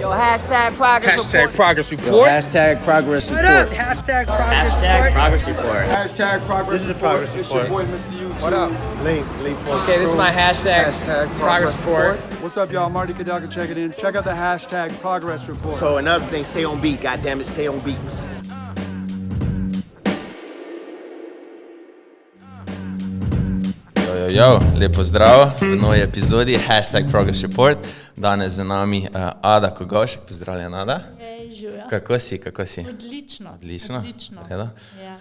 Yo, hashtag progress Hashtag report. progress Yo, report. hashtag progress report. Hashtag progress report. Hashtag progress This is a report. progress It's your report. boy, Mr. YouTube. What up? Lee Force. Okay, this is my hashtag progress report. What's up, y'all? Marty Kadaka, check it in. Check out the hashtag progress report. So another thing, stay on beat. Goddamn it, stay on beat. Jo, lepo zdrav v novi epizodi Hashtag Progress Report. Danes z nami Ada Kogovšek. Pozdravljen, Ada. Živjo. Kako si? Odlično. Odlično. Ja.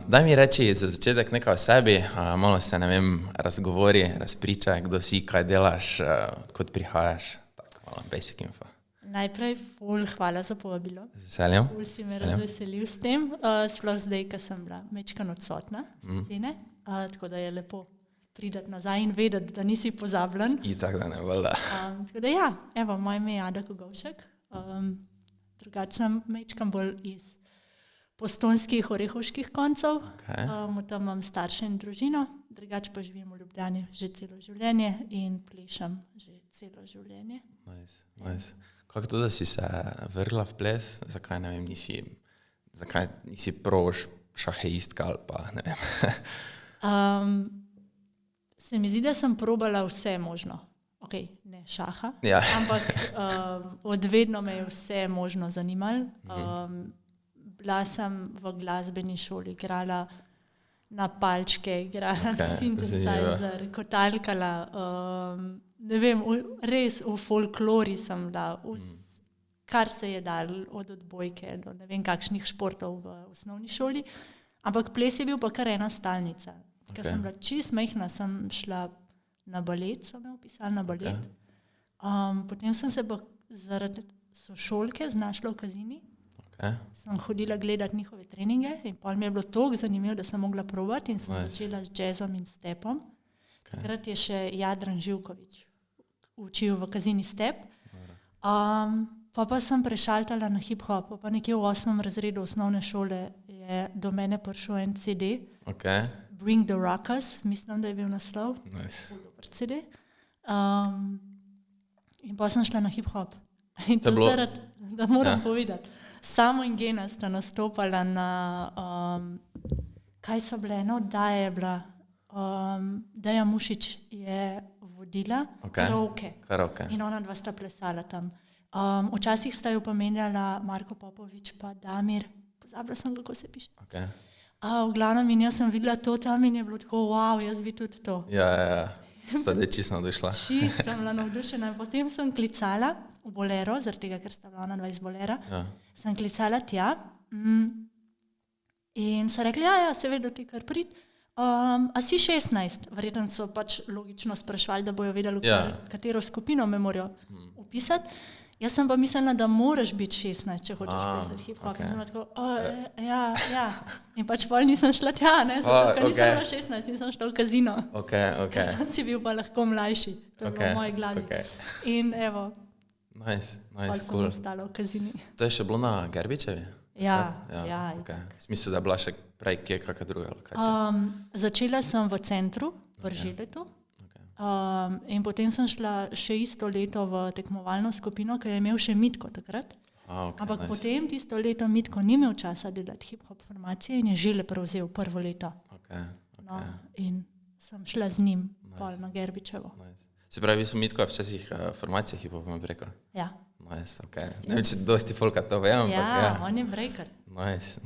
Daj mi reči za začetek nekaj o sebi, malo se, ne vem, razgovori, razpričaj, kdo si, kaj delaš, odkot prihajaš, tako malo basic info. Najprej ful hvala za povabilo. Z veseljem. Ful si me razveselil s tem, sploh zdaj, ko sem bila mečkan odsotna z scene, tako da je lepo pridati nazaj in vedeti, da nisi pozabljen. Itak, da ne voda. Tako da ja, evo, moje ime je Ada Kogovšek, drugače sem mečkan bolj iz postojnskih orehovških koncev, tam imam starše in družino, drugače pa živim v Ljubljani že celo življenje in plešem že celo življenje. Nice. Kako to, da si se vrla v ples, zakaj nisi proš šaheistka ali pa ne vem? Se mi zdi, da sem probala vse možno. Ok, ne šaha, Ja. ampak od vedno me je vse možno zanimalo. Bila sem v glasbeni šoli, igrala na palčke, igrala na synthesizer, kotalkala, ne vem, res v folklori sem bila, kar se je dalo od odbojke do ne vem kakšnih športov v osnovni šoli, ampak ples je bil pa kar ena stalnica. Ko sem bila čist majhna, sem šla na balet, so me upisali na balet. Potem sem se pa zaradi sošolke znašla v Kazini. Sem hodila gledati njihove treninge in pol mi je bilo toliko zanimivo, da sem mogla probati in sem začela z jazzom in stepom. Takrat je še Jadran Živković učil v Kazini step. Pa sem prešaltala na hip-hop, pa nekje v 8. razredu osnovne šole je do mene prišel en CD. Bring the Rockers, mislim, da je bil naslov. Dober CD. In pa sem šla na hip-hop. In to zaradi, da moram povedati. Samo in Gena sta nastopala na, kaj so bile, no, da je bila, Deja Mušič je vodila karaoke. In ona dva sta plesala tam. Včasih sta jo pa menjala Marko Popovič pa Damir, pozabila sem, kako se piše. V glavnem in jaz sem videla to tam in je bilo tako, wow, jaz bi tudi to. Ja. Sta da čisto navdušila. Čisto sem bila navdušena. Potem sem klicala v Bolero, zaradi tega, ker sta bila ona dva iz Bolera. Sem klicala tja in so rekli, ja, seveda ti kar prid. A si 16? Verjetno so pač logično sprašvali, da bojo vedeli, katero skupino me morajo upisati. Jaz sem pa mislila, da moraš biti 16, če hočeš plesati hip-hop. In sem bila tako, ja. In pač pol nisem šla tja, ne, zato ker nisem bila 16 in sem šla v Kazino. Ker tam si bil pa lahko mlajši. To je bilo v moji glavi. In evo, Nice, pol sem cool. ostala v Kazini. To je še bilo na Gerbičevi? Ja. Smisel, da je bila še prej kje kakšna druga lokacija? Začela sem v centru, v Želetu. In potem sem šla še isto leto v tekmovalno skupino, ki je imel še Mitko takrat. Ampak potem tisto leto Mitko ni imel časa delati hip-hop formacije in je Žele prevzel prvo leto. In sem šla z njim pol na Gerbičevo. Se pravi, so Mitko včasih formacije hip-hopom preko? Ja. Nice. Ne vem, če dosti folka to ve, ampak ja. On je breaker. Nice.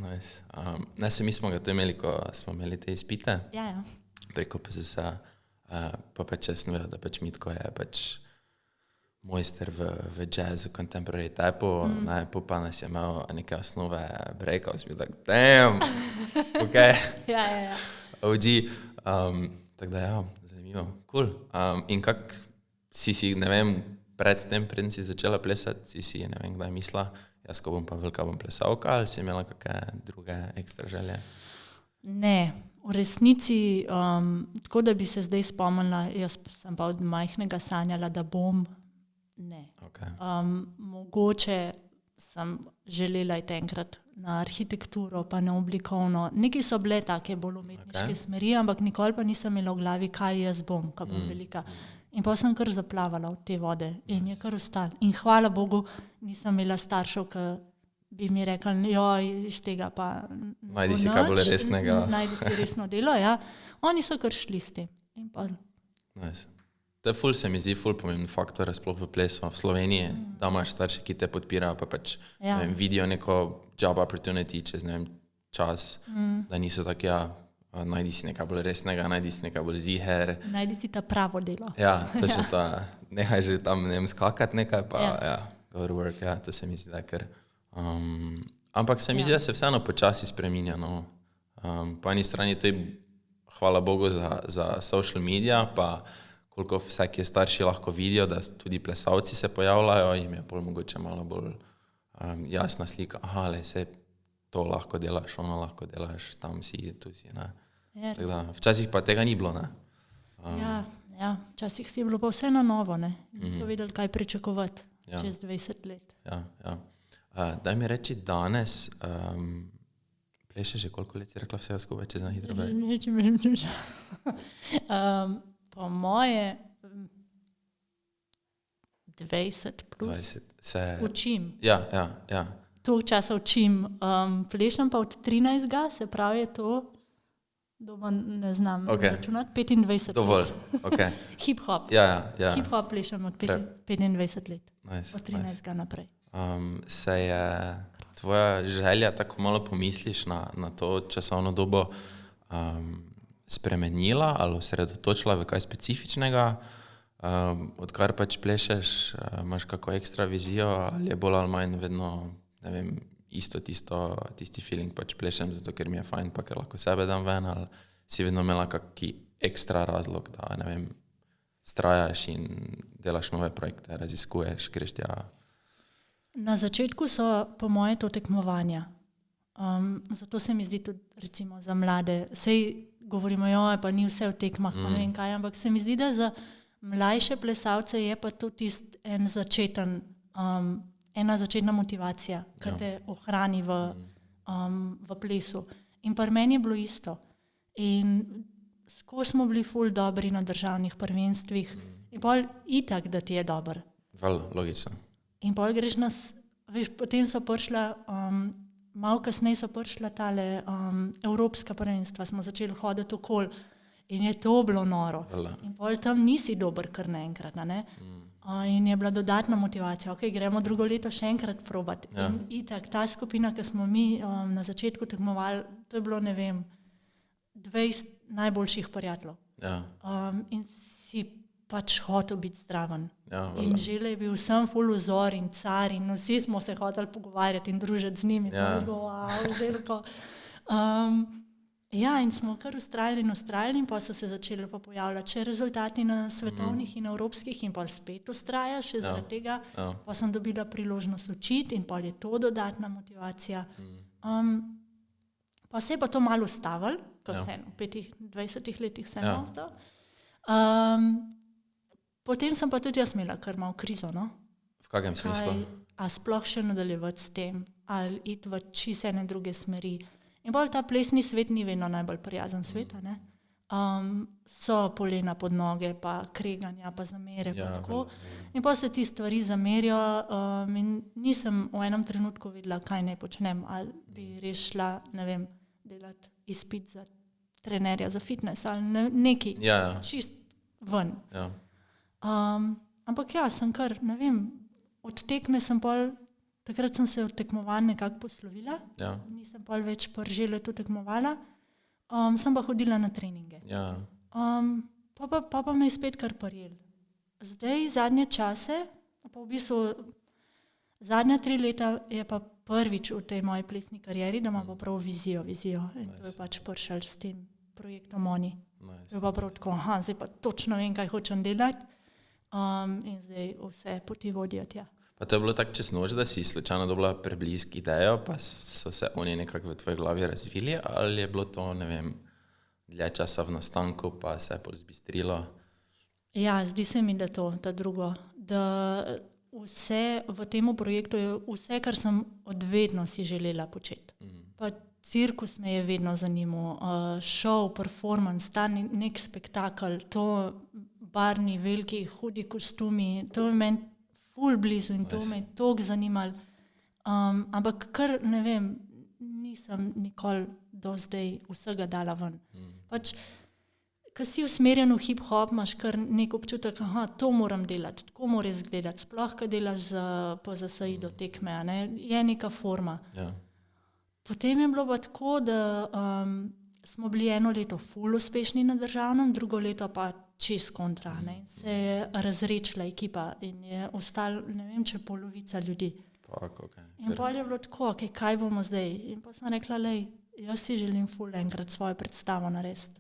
Mi smo ga to imeli, ko smo imeli te izpite. Ja. Preko PZS. Pa pač jaz sem vedel, da pač Mitko je pač mojster v jazzu, contemporary typu, pa nas je imel neke osnove breakov, sem bil tak, damn, Ja. OG, tako da zanimivo, cool. In kak si, ne vem, predtem, preden si začela plesati, si, ne vem, kdaj mislila, jaz ko bom pa velika bom plesalka, ali si imela kakšne druge ekstra želje? Ne. V resnici, tako da bi se zdaj spomnila, jaz sem pa od majhnega sanjala, da bom, ne. Mogoče sem želela iti enkrat na arhitekturo, pa na oblikovno. Neki so bile take bolj umetniške smeri, ampak nikoli pa nisem imela v glavi, kaj jaz bom, ko bom velika. In pa sem kar zaplavala v te vode in je kar ostalo. In hvala Bogu, nisem imela staršev, ki bi mi rekli, joj, iz tega pa Najdi si kaj bolj resnega. Najdi si resno delo, ja. Oni so kar šli s tem. In pa Nice. To je ful, se mi zdi, ful pomemben faktor, sploh v plesu. V Sloveniji, da imaš starše, ki te podpirajo, pa pač Ja. ne vem, vidijo neko job opportunity čez ne vem, čas, da niso tako, ja, najdi si nekaj bolj resnega, najdi si nekaj bolj ziher. najdi si ta pravo delo. Ja, točno to. Nehaj že tam, ne vem, skakati nekaj, pa Ja. ja, go to work, ja, to se mi zdi, da kar. Ampak se mi zdi, da se vseeno počasi spreminja, no. Po eni strani to je, hvala Bogu za social media, pa koliko vsake starši lahko vidijo, da tudi plesalci se pojavljajo, jim je pol mogoče malo bolj jasna slika, aha, le se to lahko delaš, ono lahko delaš, tam si, tu si, ne. Je Tako res. da, včasih pa tega ni bilo, ne. Ja, včasih si je bilo pa vse na novo, ne. Niso vedeli, kaj pričakovati Ja. čez 20 let. Ja, ja. Daj mi reči danes, plešeš že koliko let, si rekla vsega skupaj, če znam hitro reči? Po moje 20 plus. 20. Se... Učim. Ja. Toliko časa učim. Plešem pa od 13. Se pravi, je to, doma ne znam Okej. računati, 25 Dovolj, let. ok. Hip-hop. Ja. Hip-hop plešem od 25 let. Nice, Od 13. naprej. Se je tvoja želja, tako malo pomisliš na to časovno dobo, spremenila ali osredotočila v kaj specifičnega, odkar pač plešeš, imaš kako ekstra vizijo ali je bolj ali manj vedno, ne vem, tisti feeling, pač plešem zato, ker mi je fajn, pa ker lahko sebe dam ven, ali si vedno imela kaki ekstra razlog, da, ne vem, strajaš in delaš nove projekte, raziskuješ, greš tja. Na začetku so po moje to tekmovanja. Zato se mi zdi tudi recimo za mlade, sej govorimo, joj, pa ni vse v tekmah, pa ne vem kaj, ampak se mi zdi, da za mlajše plesalce je pa to tisti ena začetna motivacija, ki te ohrani v plesu. In pri meni je bilo isto. In skozi smo bili ful dobri na državnih prvenstvih in pol itak, da ti je dober. Logično. In pol greš veš, potem so prišla, malo kasneje so prišla tale evropska prvenstva, smo začeli hoditi okoli in je to bilo noro. In pol tam nisi dober kar naenkrat, ne? In je bila dodatna motivacija, ok, gremo drugo leto še enkrat probati. Ja. In itak, ta skupina, ki smo mi na začetku tekmovali, to je bilo, ne vem, 20 najboljših prijateljev. Ja. In si pač hotel biti zdraven. Ja, in žele je bil vsem ful vzor in car in vsi smo se hoteli pogovarjati in družiti z njimi. Ja. Wow, Željko. Ja, in smo kar ustrajali in pa so se začeli pa pojavljati še rezultati na svetovnih in evropskih in pa spet ustraja še zaradi tega. Pa sem dobila priložnost učiti in pa je to dodatna motivacija. Pa se je pa to malo ustavilo, ko sem v 25 letih sem ostal. Potem sem pa tudi jaz imela kar malo krizo, no? V kakem smislu? A sploh še nadaljevati s tem, ali iti v čisto ene druge smeri. In bolj ta plesni svet ni vedno najbolj prijazen svet, ne? So polena pod noge, pa kreganja, pa zamere, pa tako. In pa se ti stvari zamerijo in nisem v enem trenutku vedela, kaj naj počnem, ali bi res šla, ne vem, delati izpit za trenerja za fitness ali neki, čist ven. Ja. Ampak ja, sem kar, ne vem, od tekme sem pol, takrat sem se od tekmovanja nekako poslovila, nisem pol več žele tu tekmovala, sem pa hodila na treninge. Ja. Pa me je spet kar prijel. Zdaj, zadnje čase, pa v bistvu zadnja 3 leta je pa prvič v tej moji plesni karieri, da ima pa prav vizijo. In to je pač prišel s tem projektom Oni. Je pa prav tako, zdaj pa točno vem, kaj hočem delati. In zdaj vse poti vodijo tja. Pa to je bilo tako čez noč, da si slučajno dobila preblisk idejo, pa so se oni nekako v tvoji glavi razvili, ali je bilo to, ne vem, dlje časa v nastanku, pa se je bolj zbistrilo? Ja, zdi se mi, da to, ta drugo, da vse v tem projektu je vse, kar sem odvedno si želela početi. Pa cirkus me je vedno zanimal, show, performance, ta nek spektakel, to barvni, veliki, hudi kostumi, to je meni ful blizu in to me je toliko zanimalo. Ampak kar, ne vem, nisem nikoli do zdaj vsega dala ven. Pač, ko si usmerjen v hip-hop, imaš kar nek občutek, to moram delati, tako mora izgledati, sploh, ko delaš po ZSI do tekme, ne? Je neka forma. Ja. Potem je bilo pa tako, da smo bili eno leto ful uspešni na državnem, drugo leto pa čist kontra. Ne? Se je razrečila ekipa in je ostalo, ne vem, če polovica ljudi. Okay. In potem je bilo tako, kaj bomo zdaj? In pa sem rekla, jaz si želim ful enkrat svojo predstavo narediti.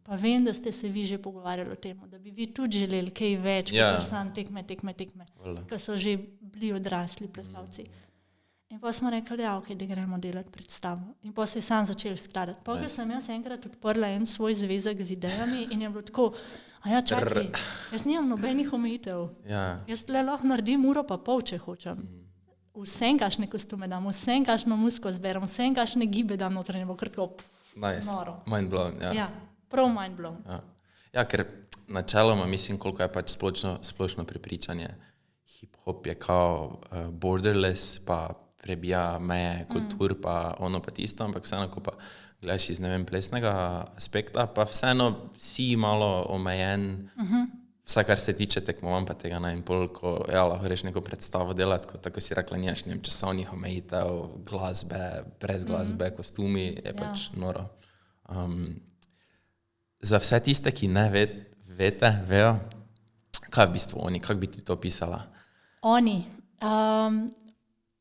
Pa vem, da ste se vi že pogovarjali o tem, da bi vi tudi želeli kaj več, kot sam tekme, ker so že bili odrasli plesalci. In pa smo rekli, da gremo delati predstavo. In pa se je sam začel skladati. Pa sem jaz enkrat odprla en svoj zvezek z idejami in je bilo tako, čakaj, jaz nimam nobenih omejitev. Jaz le lahko naredim uro pa pol, če hočem. Vsem kašne kostume dam, vsem kašno muziko zberem, vsem kašne gibe dam notranje, bo kar tako noro. Mind blown, Ja, prav mind blown. Ja, ker načeloma mislim, koliko je pač splošno prepričanje. Hip-hop je kao borderless, pa prebija meje kultur, pa ono pa tisto, ampak vseeno, ko pa gledaš iz, ne vem, plesnega aspekta, pa vseeno si malo omejen, vse, kar se tiče tekmovanj, pa tega in pol, ko lahko reš neko predstavo delati, ko tako si rekla, nimaš časovnih omejitev, glasbe, brez glasbe, kostumi, je pač noro. Za vse tiste, ki ne vejo, kaj v bistvu oni, kako bi ti to pisala?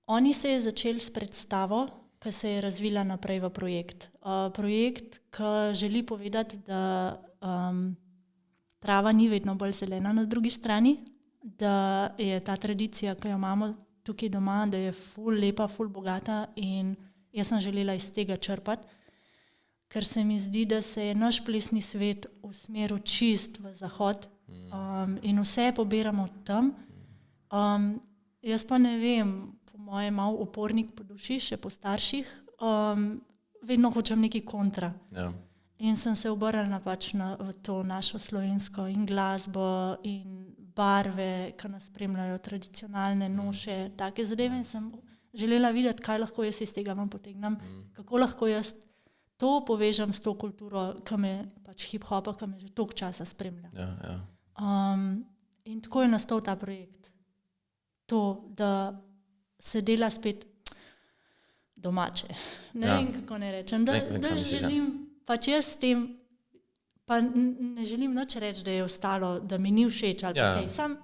Oni se je začeli s predstavo, ki se je razvila naprej v projekt. Projekt, ki želi povedati, da trava ni vedno bolj zelena na drugi strani, da je ta tradicija, ki jo imamo tukaj doma, da je ful lepa, ful bogata in jaz sem želela iz tega črpati, ker se mi zdi, da se je naš plesni svet usmeril čist v zahod in vse pobiramo tam. Jaz pa ne vem, po moje malo upornik po duši, še po starših, vedno hočem neki kontra. Ja. In sem se obrnila pač v to našo slovensko in glasbo in barve, ki nas spremljajo, tradicionalne noše, take zadeve in sem želela videti, kaj lahko jaz iz tega vam potegnem, kako lahko jaz to povežem s to kulturo, ki me pač hip-hopa, ki me že toliko časa spremlja. Ja. In tako je nastal ta projekt. To, da se dela spet domače. Ne vem, kako ne rečem. Da želim, pač jaz s tem, pa ne želim nič reči, da je ostalo, da mi ni všeč ali pa kaj. Sam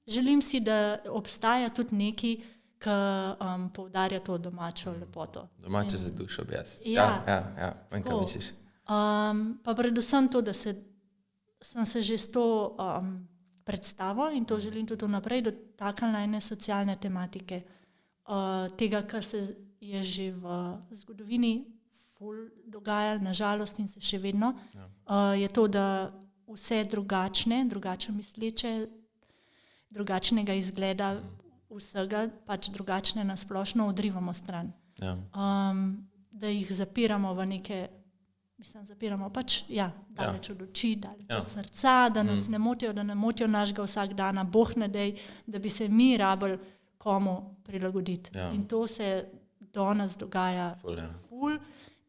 želim si, da obstaja tudi neki, ki poudarja to domačo lepoto. Domače za dušo objaz. Ja. Vem, kaj misliš. Pa predvsem to, da sem se že s to predstavo in to želim tudi naprej dotaknila ene socialne tematike. Tega, kar se je že v zgodovini ful dogajalo, nažalost in se še vedno, je to, da vse drugače misleče, drugačnega izgleda vsega, pač drugačne nasplošno odrivamo stran. Ja. Da jih zapiramo v neke, zapiramo pač, daleč od oči, daleč od srca, da nas ne motijo, da ne motijo našega vsak dana, Bog ne dej, da bi se mi rabili komu prilagoditi. Ja. In to se do nas dogaja ful.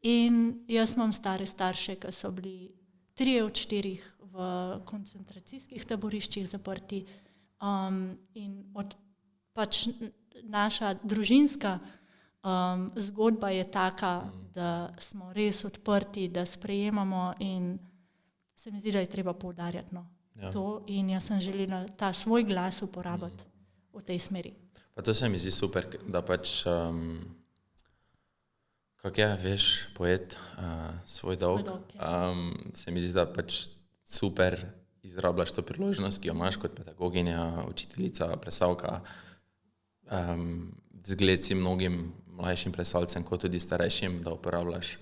In jaz imam stare starše, ki so bili 3 od 4 v koncentracijskih taboriščih zaprti in pač naša družinska zgodba je taka, da smo res odprti, da sprejemamo in se mi zdi, da je treba poudarjati to in jaz sem želela ta svoj glas uporabiti v tej smeri. Pa to se mi zdi super, da pač kako je, veš, poet svoj dolg, se mi zdi, da pač super izrabljaš to priložnost, ki jo imaš kot pedagoginja, učiteljica, plesalka, vzgled si mnogim mlajšim plesalcem, kot tudi starejšim, da uporabljaš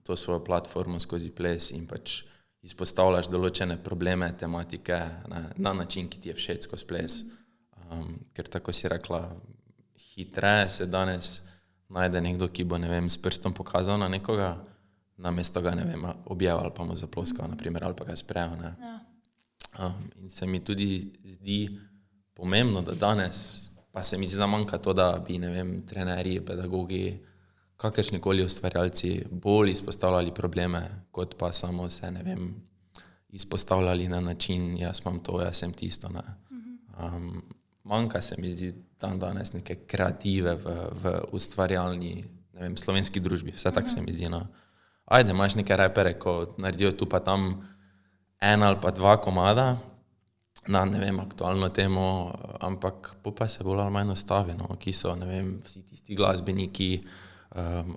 to svojo platformo skozi ples in pač izpostavljaš določene probleme, tematike na način, ki ti je všeč skozi ples. Ker tako si rekla, hitreje se danes najde nekdo, ki bo, ne vem, s prstom pokazal na nekoga, namesto ga, ne vem, objel ali pa mu zaploskal, naprimer, ali pa ga sprejel. In se mi tudi zdi pomembno, da danes, pa se mi zdi, da manjka to, da bi, ne vem, trenerji, pedagogi, kakršnikoli ustvarjalci bolj izpostavljali probleme, kot pa samo se, ne vem, izpostavljali na način, jaz imam to, jaz sem tisto, ne. Manjka se mi zdi danes neke kreative v ustvarjalni, ne vem, slovenski družbi, vse tako se mi zdi, no. Ajde, imaš neke rapere, ko naredijo tu pa tam 1 ali pa 2 komada na, ne vem, aktualno temo, ampak pa se bolj ali manj ostavi, no, ki so, ne vem, vsi tisti glasbeniki,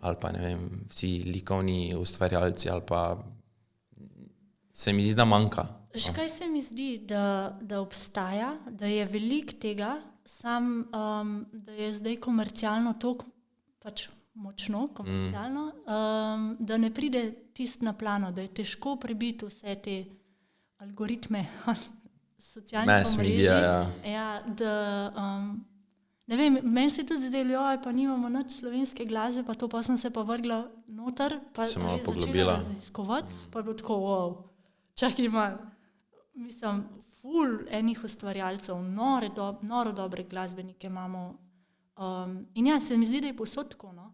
ali pa, ne vem, vsi likovni ustvarjalci, ali pa se mi zdi, da manjka. Še kaj se mi zdi, da obstaja, da je veliko tega, da je zdaj komercialno toliko pač močno, komercialno, da ne pride tist na plano, da je težko prebiti vse te algoritme socialnih omrežij. Ja, ne vem, meni se tudi zdelo, pa nimamo nič slovenske glasbe, pa to pa sem se pa vrgla noter, pa začela raziskovati, pa je bilo tako, wow, čakaj malo. Mislim, ful enih ustvarjalcev, noro dobre glasbenike imamo. In ja, se mi zdi, da je povsod tako, no?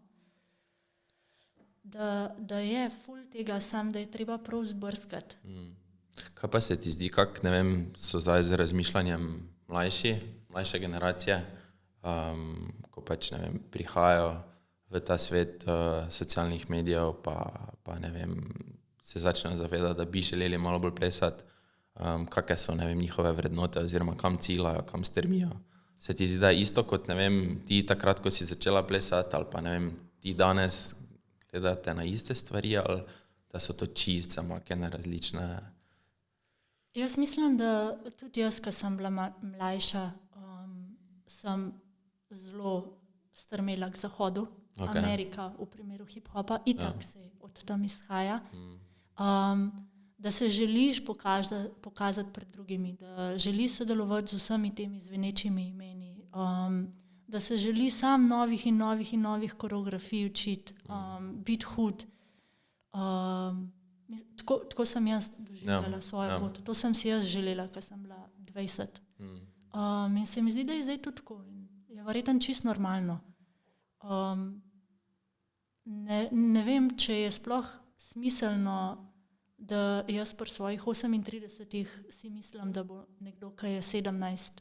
Da je ful tega, sam, da je treba prav zbrskati. Kaj pa se ti zdi, ne vem, so zdaj z razmišljanjem mlajše generacije, ko pač, ne vem, prihajajo v ta svet socialnih medijev, pa ne vem, se začnejo zavedati, da bi želeli malo bolj plesati, kakve so, ne vem, njihove vrednote oziroma kam ciljajo, kam strmijo. Se ti zdi, da je isto kot, ne vem, ti takrat, ko si začela plesati, ali pa, ne vem, ti danes gledate na iste stvari, ali da so to čisto samakene različne? Jaz mislim, da tudi jaz, ko sem bila mlajša, sem zelo strmela k zahodu. Okay. Amerika v primeru hip-hopa, itak se od tam izhaja. Da se želiš pokazati pred drugimi, da želiš sodelovati z vsemi temi zvenečimi imeni, da se želi sam novih in novih koreografij učiti, biti hud. Tako sem jaz doživljala svojo pot. To sem si jaz želela, ko sem bila 20. In se mi zdi, da je zdaj tudi tako. Je verjetno čisto normalno. Ne vem, če je sploh smiselno, da jaz pri svojih 38 si mislim, da bo nekdo, ki je 17,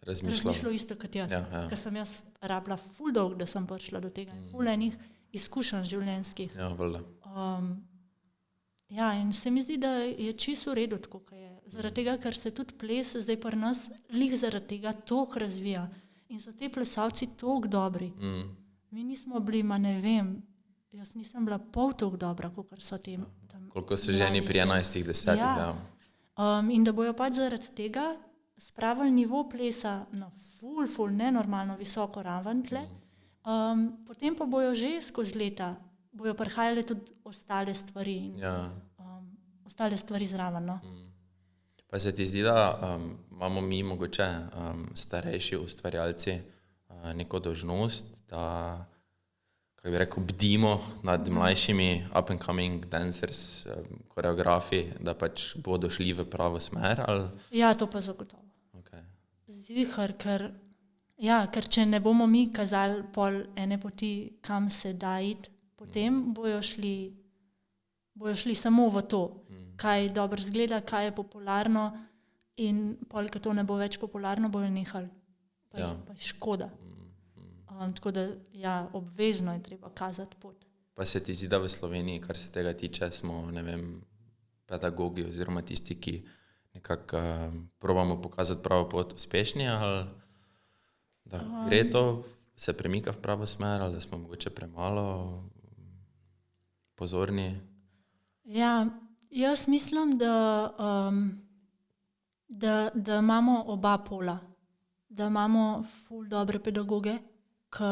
razmišljal isto kot jaz. Ker sem jaz rabila ful dolg, da sem prišla do tega. Ful enih izkušenj življenjskih. Ja, in se mi zdi, da je čisto v redu tako, kot je. Zaradi tega, ker se tudi ples zdaj pri nas lih zaradi tega toliko razvija. In so te plesalci toliko dobri. Mi nismo bili, ne vem, jaz nisem bila pol toliko dobra, kot so tem. Koliko so ženi pri 11-10. Ja. In da bojo pač zaradi tega spravili nivo plesa na ful nenormalno visoko raven tle, potem pa bojo že skozi leta, bojo prihajale tudi ostale stvari. Ostale stvari zraven, no. Pa se ti zdi, da imamo mi mogoče starejši ustvarjalci neko dolžnost, da, kako bi rekel, bdimo nad mlajšimi up and coming dancers, koreografi, da pač bodo šli v pravo smer, ali? Ja, to pa zagotovo. Zihar, ker če ne bomo mi kazali pol ene poti, kam se da iti, potem bojo šli samo v to, kaj dobro zgleda, kaj je popularno, in pol, ko to ne bo več popularno, bojo nehali. Pa je škoda. Tako da, ja, obvezno je treba kazati pot. Pa se ti zdi, da v Sloveniji, kar se tega tiče, smo, ne vem, pedagogi oziroma tisti, ki nekako probamo pokazati pravo pot, uspešni, ali da gre to, se premika v pravo smer, ali da smo mogoče premalo pozorni? Ja, jaz mislim, da imamo oba pola, da imamo ful dobre pedagoge, ki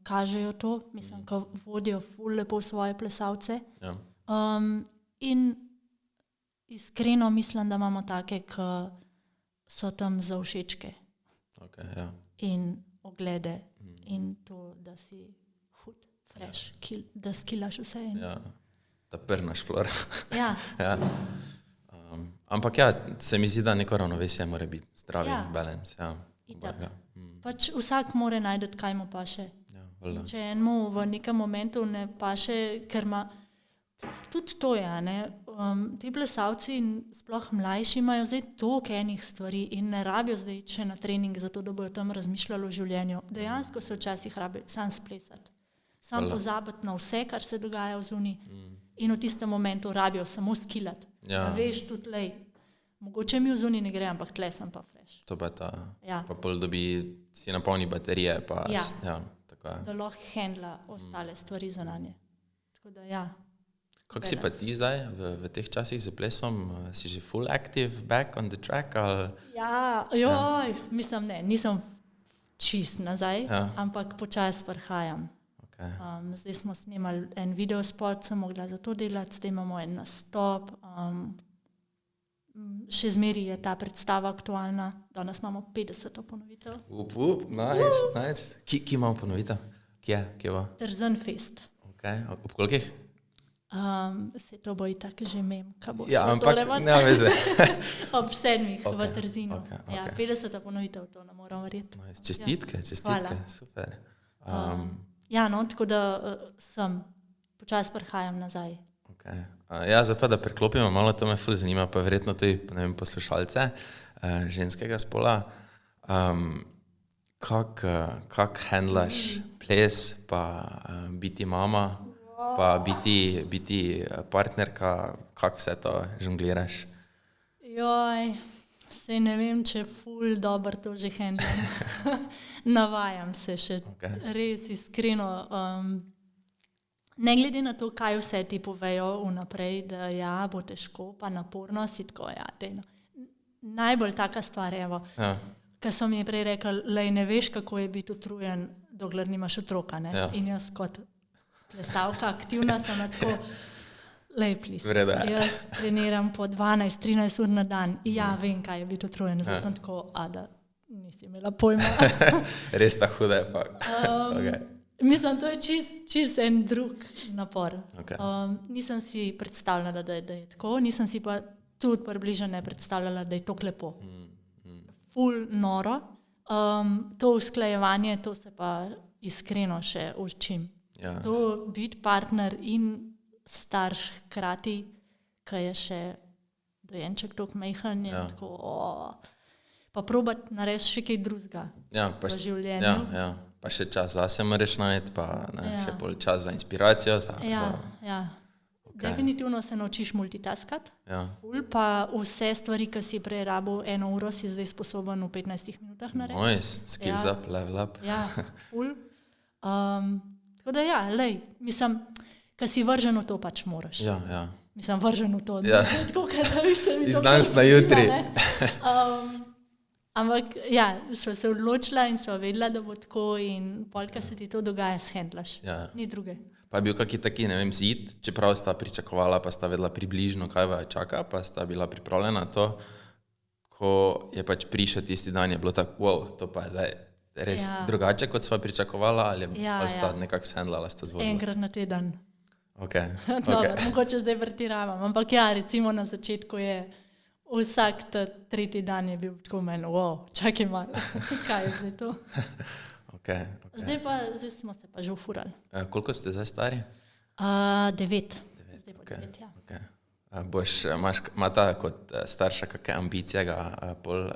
kažejo to, mislim, ki vodijo ful lepo svoje plesalce. In iskreno mislim, da imamo take, ki so tam za všečke. In oglede in to, da si hud, fresh, da skilaš vse. Da prnaš flor. Ja. Ampak ja, se mi zdi, da neko ravnovesje mora biti, zdravi balans. Ja, itak. Pač vsak mora najti, kaj mu paše. Ja, če enemu v nekem momentu ne paše, ker ima tudi to je, ne. Ti plesalci, sploh mlajši, imajo zdaj toliko enih stvari in ne rabijo zdaj še na trening zato, da bojo tam razmišljali o življenju. Dejansko se včasih rabijo sam splesati. Sam pozabiti na vse, kar se dogaja v zuniji in v tistem momentu rabijo samo skilati. Ja. Veš tudi, lej, mogoče mi v zuniji ne gre, ampak tle sem pa fresh. To pa ta, Ja. pa pol dobi, si napolni baterije, pa Ja. tako je. Da lahko handla ostale stvari zunanje. Tako da ja. Kako si pa ti zdaj v teh časih z plesom? Si že full active, back on the track? Ali? Ja, mislim ne, nisem čist nazaj, ampak počasi prihajam. Okay. Zdaj smo snemali en videospot, sem mogla za to delati, zdaj imamo en nastop. Še zmeri je ta predstava aktualna, danes imamo 50. ponovitev. Nice. Ki imamo ponovitev? Kje bo? Trzenfest. Okay. Ob kolikih? Se to bo itak že mem, kaj bo. Ja, ampak nema veze. Ob 7. v Okay, Trzinu. okay. Ja, 50. ponovitev, to ne moram verjeti. Nice. Čestitke, Hvala. super. Ja, no, tako da sem, počasi prihajam nazaj. Okay. Ja, zdaj pa, da preklopimo malo, to me ful zanima, pa verjetno tudi, ne vem, poslušalce ženskega spola. Kak handlaš ples, pa biti mama, pa biti partnerka, kak vse to žongliraš? Sej ne vem, če ful dobro to že handlam. Navajam se še, res iskreno. Ne glede na to, kaj vse ti povejo vnaprej, da ja, bo težko, pa naporno, si tako, ja, dejno. Najbolj taka stvar, evo, ker so mi prej rekli, lej, ne veš, kako je biti utrujen, dokler nimaš otroka, ne? Ja. In jaz kot plesalka, aktivna sem na tako, lej, plis. Jaz treniram po 12-13 ur na dan. Ja, vem, kaj je biti utrujen, zdaj sem tako, da nisi imela pojma. Res ta huda je, fakt. Okay. Mislim, to je čist en drug napor. Okay. Nisem si predstavljala, da je tako, nisem si pa tudi približno ne predstavljala, da je tako lepo. Ful noro. To usklajevanje, to se pa iskreno še učim. Ja. To biti partner in starš hkrati, ki je še dojenček toliko majhen, je tako, pa probati narediti še kaj drugega v življenju. Ja. Pa še čas zase moraš najti, pa še pol čas za inspiracijo. Ja. Okay. Definitivno se naučiš multitaskati. Ja. Ful, pa vse stvari, ki si prej rabil 1 uro, si zdaj sposoben v 15 minutah narediti. Nice, skills up, level up. Ja, ful. Tako da ja, lej, mislim, ko si vržen v to, pač moraš. Ja. Mislim, vržen v to. Ja. Tako, da viš se mi to. Iz danes na jutri. Ampak ja, sva se odločila in sva vedela, da bo tako in polka se ti to dogaja, shendlaš. Ja. Ni druge. Pa je bil kakšen taki, ne vem, zid, čeprav sta pričakovala, pa sta vedela približno, kaj vaju čaka, pa sta bila pripravljena to, ko je pač prišel tisti dan, je bilo tako, wow, to pa je zdaj res drugače, kot sva pričakovala, ali sta nekako shendlala, sta zvodila? Enkrat na teden. Okay. Dobro, mogoče zdaj vrtiravam, ampak ja, recimo na začetku je vsak ta 3. dan je bil tako meni, wow, čakaj malo, kaj je zdaj to? Okay. Zdaj smo se pa že ufurali. Koliko ste zdaj stari? 9. Zdaj pa 9, ja. Okay. Imata kot starša kakšne ambicije ga pol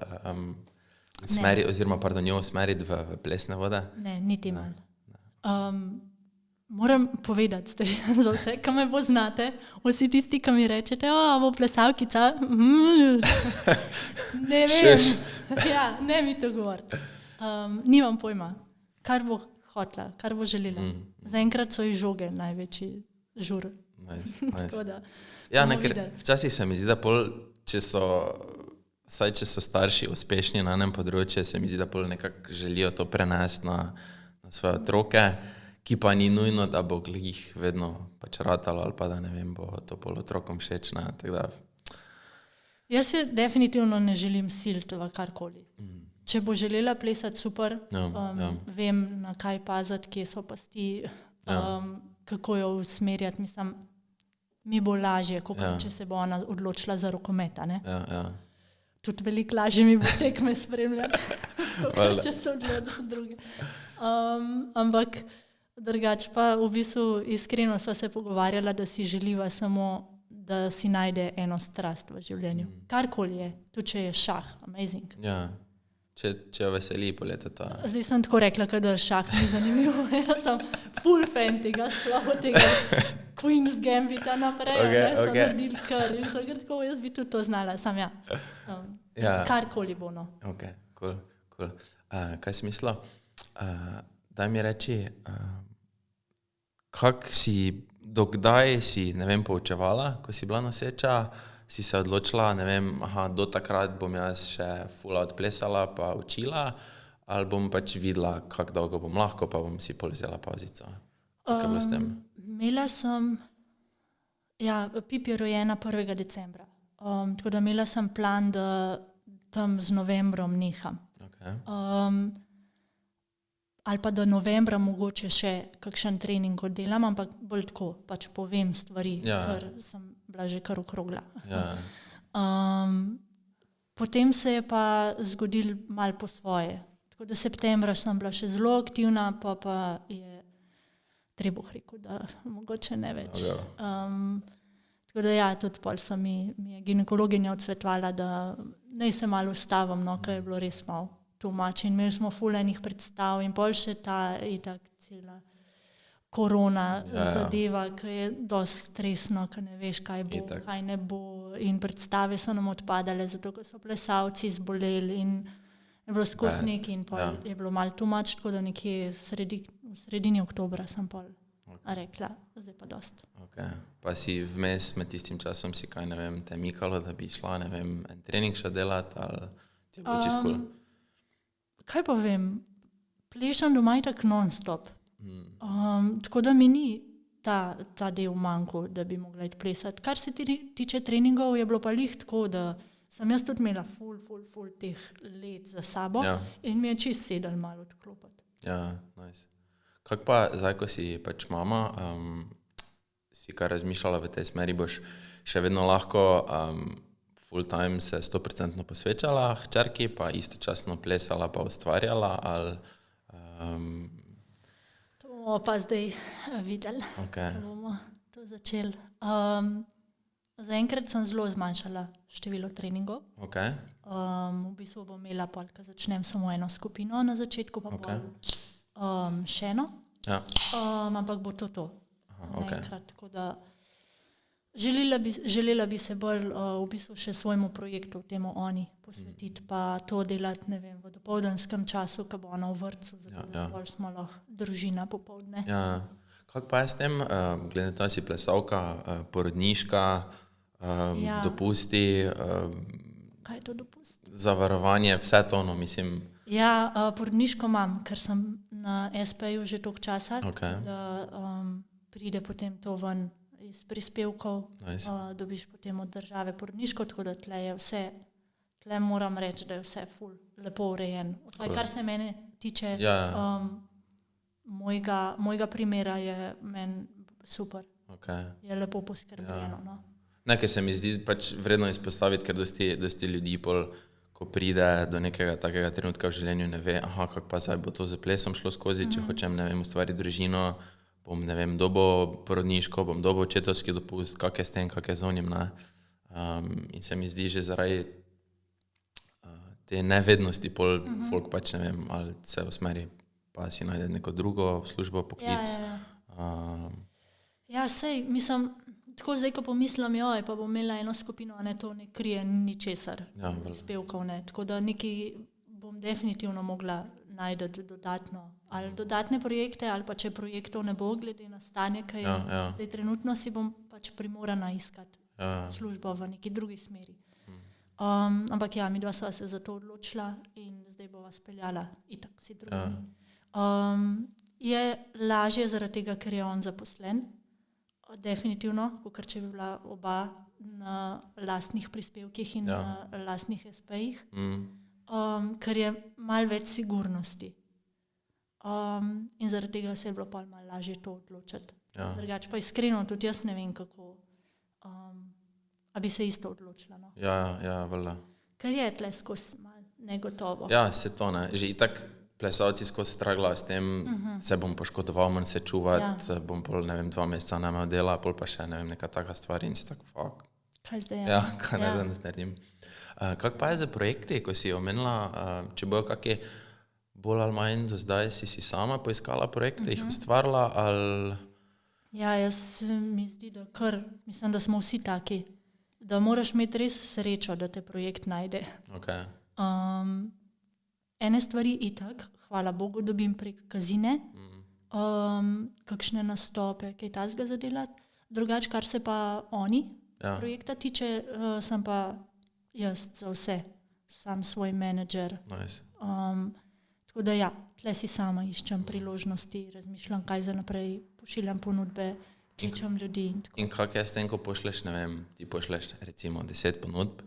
usmeriti, oziroma njo usmeriti v plesne vode? Ne, niti malo. Moram povedati zdaj za vse, ki me poznate, vsi tisti, ki mi rečete, bo plesalkica, ne vem, ne mi to govoriti. Nimam pojma, kar bo hotla, kar bo želela. Zaenkrat so ji žoge največji žur. Nice. Ja, včasih se mi zdi, da pol, če so starši uspešni na enem področju, se mi zdi, da pol nekako želijo to prenesti na svoje otroke, ki pa ni nujno, da bo glih vedno pač ratalo ali pa da ne vem, bo to pol otrokom všeč. Jaz se definitivno ne želim siliti v karkoli. Če bo želela plesati, super, vem, na kaj paziti, kje so pasti, kako jo usmerjati. Mislim, mi bo lažje, kot če se bo ona odločila za rokomet. Ja. Tudi veliko lažje mi bo tekme spremljati, kot če se odloči za druge. Ampak drugače pa v bistvu iskreno sva se pogovarjala, da si želiva samo, da si najde eno strast v življenju. Karkoli je, tudi če je šah, amazing. Ja, če jo veseli poleto to. Zdaj sem tako rekla, da šah ni zanimiv. Jaz sem full fan tega, sploh od tega Queen's Gambita naprej, so naredili kar. In so tako, jaz bi tudi to znala, sam ja. Karkoli bo, no. Ok, cool. Kaj si mislila? Daj mi reči, dokdaj si, ne vem, poučevala, ko si bila noseča, si se odločila, ne vem, do takrat bom jaz še fula odplesala pa učila, ali bom pač videla, kako dolgo bom lahko, pa bom si pol vzela pauzico. Kako je bilo s tem? Imela sem, Pip je rojena 1. decembra, tako da imela sem plan, da tam z novembrom neham. Okay. Ali pa do novembra mogoče še kakšen trening oddelam, ampak bolj tako, pač povem stvari, ker sem bila že kar okrogla. Potem se je pa zgodil malo po svoje. Tako da septembra sem bila še zelo aktivna, pa je Trebuh rekel, da mogoče ne več. Tako da tudi pol so mi je ginekologinja odsvetovala, da naj se malo ustavim, ker je bilo res malo tumač in imeli smo ful enih predstav in pol še ta itak cela korona zadeva, ki je dosti stresno, ki ne veš, kaj bo, kaj ne bo in predstave so nam odpadale, zato ker so plesalci zboleli in je bilo skozi nekaj in pol je bilo malo tumač, tako da nekje v sredini oktobra sem pol rekla, zdaj pa dost. Okay. Pa si vmes med tistim časom si kaj, ne vem, te mikalo, da bi šla, ne vem, en trening še delati ali ti je bilo čisto cool? Kaj pa vem, plešam doma itak non-stop. Tako da mi ni ta del manjko, da bi mogla iti plesati. Kar se tiče treningov, je bilo pa lih tako, da sem jaz tudi imela ful teh let za sabo in mi je čist sedel malo odklopati. Ja, nice. Kako pa zdaj, ko si pač mama, si kar razmišljala v tej smeri, boš še vedno lahko full time se 100% posvečala hčerki, pa istočasno plesala pa ustvarjala, ali... To bomo pa zdaj videli, ko bomo to začeli. Zaenkrat sem zelo zmanjšala število treningov. V bistvu bom imela pol, ko začnem samo eno skupino na začetku, pa pol še eno. Ampak bo to. Zaenkrat, tako da želela bi se bolj v bistvu še svojemu projektu, temu oni posvetiti, pa to delati, ne vem, v dopoldanskem času, ko bo ona v vrtcu, zato da bolj smo lahko družina popoldne. Kako pa je s tem, glede to, da si plesalka, porodniška, dopusti, kaj je to dopust? Zavarovanje, vse to, no, mislim. Porodniško imam, ker sem na SP-ju že toliko časa, da pride potem to ven iz prispevkov, dobiš potem od države porodniško, tako da tle je vse, tle moram reči, da je vse ful lepo urejen. Vsaj kar se mene tiče, mojega primera je meni super. Je lepo poskrbljeno. No? Ne, ker se mi zdi pač vredno izpostaviti, ker dosti ljudi pol, ko pride do nekega takega trenutka v življenju, ne ve, kako pa zdaj bo to z plesom šlo skozi, če hočem, ne vem, ustvariti družino, bom, ne vem, dobo porodniško, bom dobo očetovski dopust, kak je s tem, kak je z onim, ne. In se mi zdi že zaradi te nevednosti pol folk pač, ne vem, ali se usmeri, pa si najde neko drugo službo, poklic. Sej, mislim, tako zdaj, ko pomislim, pa bom imela eno skupino, a ne to ne krije ničesar, prispevkov, ne, tako da nekaj bom definitivno mogla najdeti dodatno, ali dodatne projekte, ali pa če projektov ne bo, glede na stanje, kaj je zdaj trenutno, si bom pač primorana iskati službo v neki drugi smeri. Ampak midva sva se za to odločila in zdaj bova speljala itak si drugi. Je lažje zaradi tega, ker je on zaposlen, definitivno, kot če bi bila oba na lastnih prispevkih in na lastnih SP-jih, ker je malo več sigurnosti. In zaradi tega se je bilo pa malo lažje to odločiti. Drugače pa iskreno, tudi jaz ne vem, kako A bi se isto odločila? No? Ja, valjda. Ker je tle skozi malo negotovo. Ja, se to ne. Že itak plesalci skozi stragla s tem, se bom poškodoval, manj se čuvati, bom pol, ne vem, 2 meseca ne imel dela, pol pa še, ne vem, neka taka stvar in si tako, fuck. Kaj zdaj je? Ja, kaj ne znam, da naredim. Kak pa je za projekti, ko si omenila, če bojo kakje bolj ali manj do zdaj si sama poiskala projekte, jih ustvarila ali... Ja, jaz mi zdi, da mislim, da smo vsi taki, da moraš imeti res srečo, da te projekt najde. Okay. Ene stvari itak, hvala Bogu, dobim prek Kazine, kakšne nastope, kaj tazga zadelati. Drugač, kar se pa oni projekta tiče, sem pa jaz za vse, sam svoj menedžer. Nice. Tako da ja, tle si sama iščem priložnosti, razmišljam, kaj za naprej, pošiljam ponudbe, kličem ljudi. In kak je s tem, ko pošleš, ne vem, ti pošleš recimo 10 ponudb,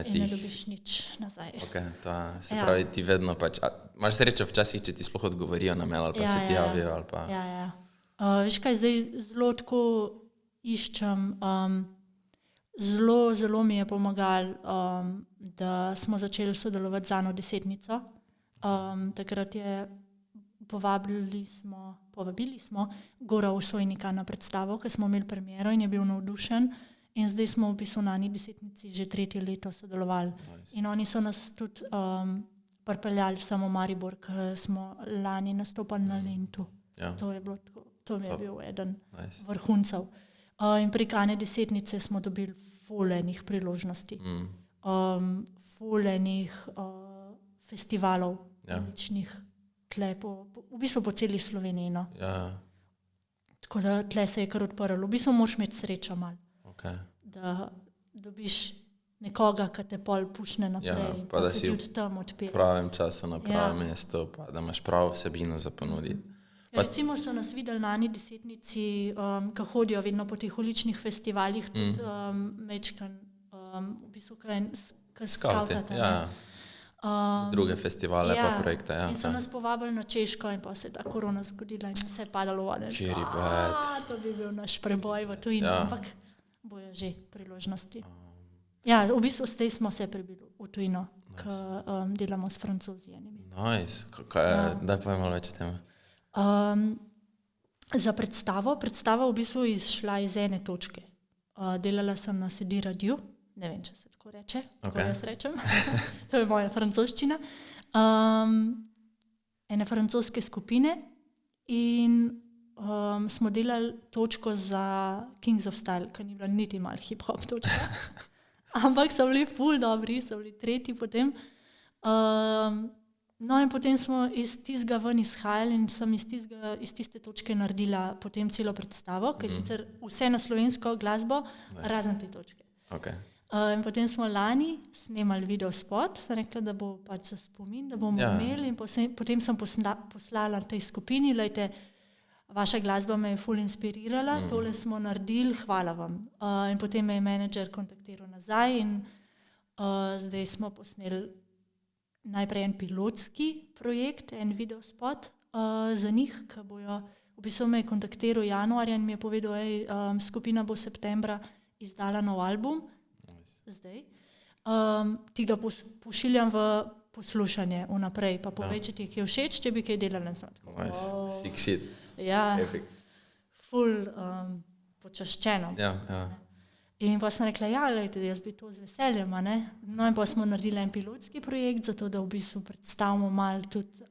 in ne dobiš nič nazaj. Ok, to se pravi, ti vedno pač, imaš srečo včasih, če ti sploh odgovorijo na mail ali pa se ti javijo ali pa... Ja. Veš kaj, zdaj zelo tako iščem, zelo mi je pomagal, da smo začeli sodelovati z Ano Desetnico. Takrat je povabili smo Gora Osojnika na predstavo, ker smo imeli premiero in je bil navdušen in zdaj smo v bistvu na Ani Desetnici že 3. leto sodelovali. Nice. In oni so nas tudi pripeljali samo Maribor, ker smo lani nastopali na Lentu. Ja. To mi je bil eden vrhuncev. In prek Ane Desetnice smo dobili fulenih priložnosti, fulenih festivalov, uličnih tlepov, v bistvu po celi Sloveniji. No. Ja. Tako da tle se je kar odprlo. V bistvu moraš imeti srečo malo, da dobiš nekoga, ki te pol pušne naprej, pa se tudi tam odpira. V pravem času, na pravem mestu, pa da imaš pravo vsebino za ponuditi. Recimo so nas videli na Ani Desetnici, ko hodijo vedno po teh uličnih festivalih, tudi mečkan, v bistvu kaj skavtate. Ja. Za druge festivale pa projekte. Ja. In so nas povabili na Češko in pa se je ta korona zgodila in vse je padalo vode. To bi bil naš preboj v tujini, ampak bojo že priložnosti. Ja, v bistvu zdaj smo se prebili v tujino, ko delamo s Francozi. Nice. Daj povem malo več o tem. Za predstava v bistvu izšla iz ene točke. Delala sem na CD Radiu, ne vem, če se tako reče, kako jaz rečem, to je moja francoščina, ene francoske skupine in smo delali točko za Kings of Style, ki ni bila niti malo hip-hop točka, ampak so bili ful dobri, so bili 3. potem. No in potem smo iz tistega ven izhajali in sem iz tiste točke naredila potem celo predstavo, ki je sicer vse na slovensko glasbo, razen te točke. Okay. In potem smo lani snemali videospot, sem rekla, da bo pač za spomin, da bomo imeli in potem sem poslala tej skupini, lejte, vaša glasba me je ful inspirirala, tole smo naredili, hvala vam. In potem me je menedžer kontaktiral nazaj in zdaj smo posneli najprej en pilotski projekt, en videospot za njih, ki bojo, v bistvu me je kontaktiral januarja in mi je povedal, skupina bo septembra izdala nov album, zdaj. Ti ga pošiljam v poslušanje vnaprej, pa povej, če ti je kaj všeč, če bi kaj delala. Sick shit. Ja, ful počaščeno. Ja. In pa sem rekla, jaz bi to z veseljem, ne? No in pa smo naredili en pilotski projekt, zato da v bistvu predstavimo malo tudi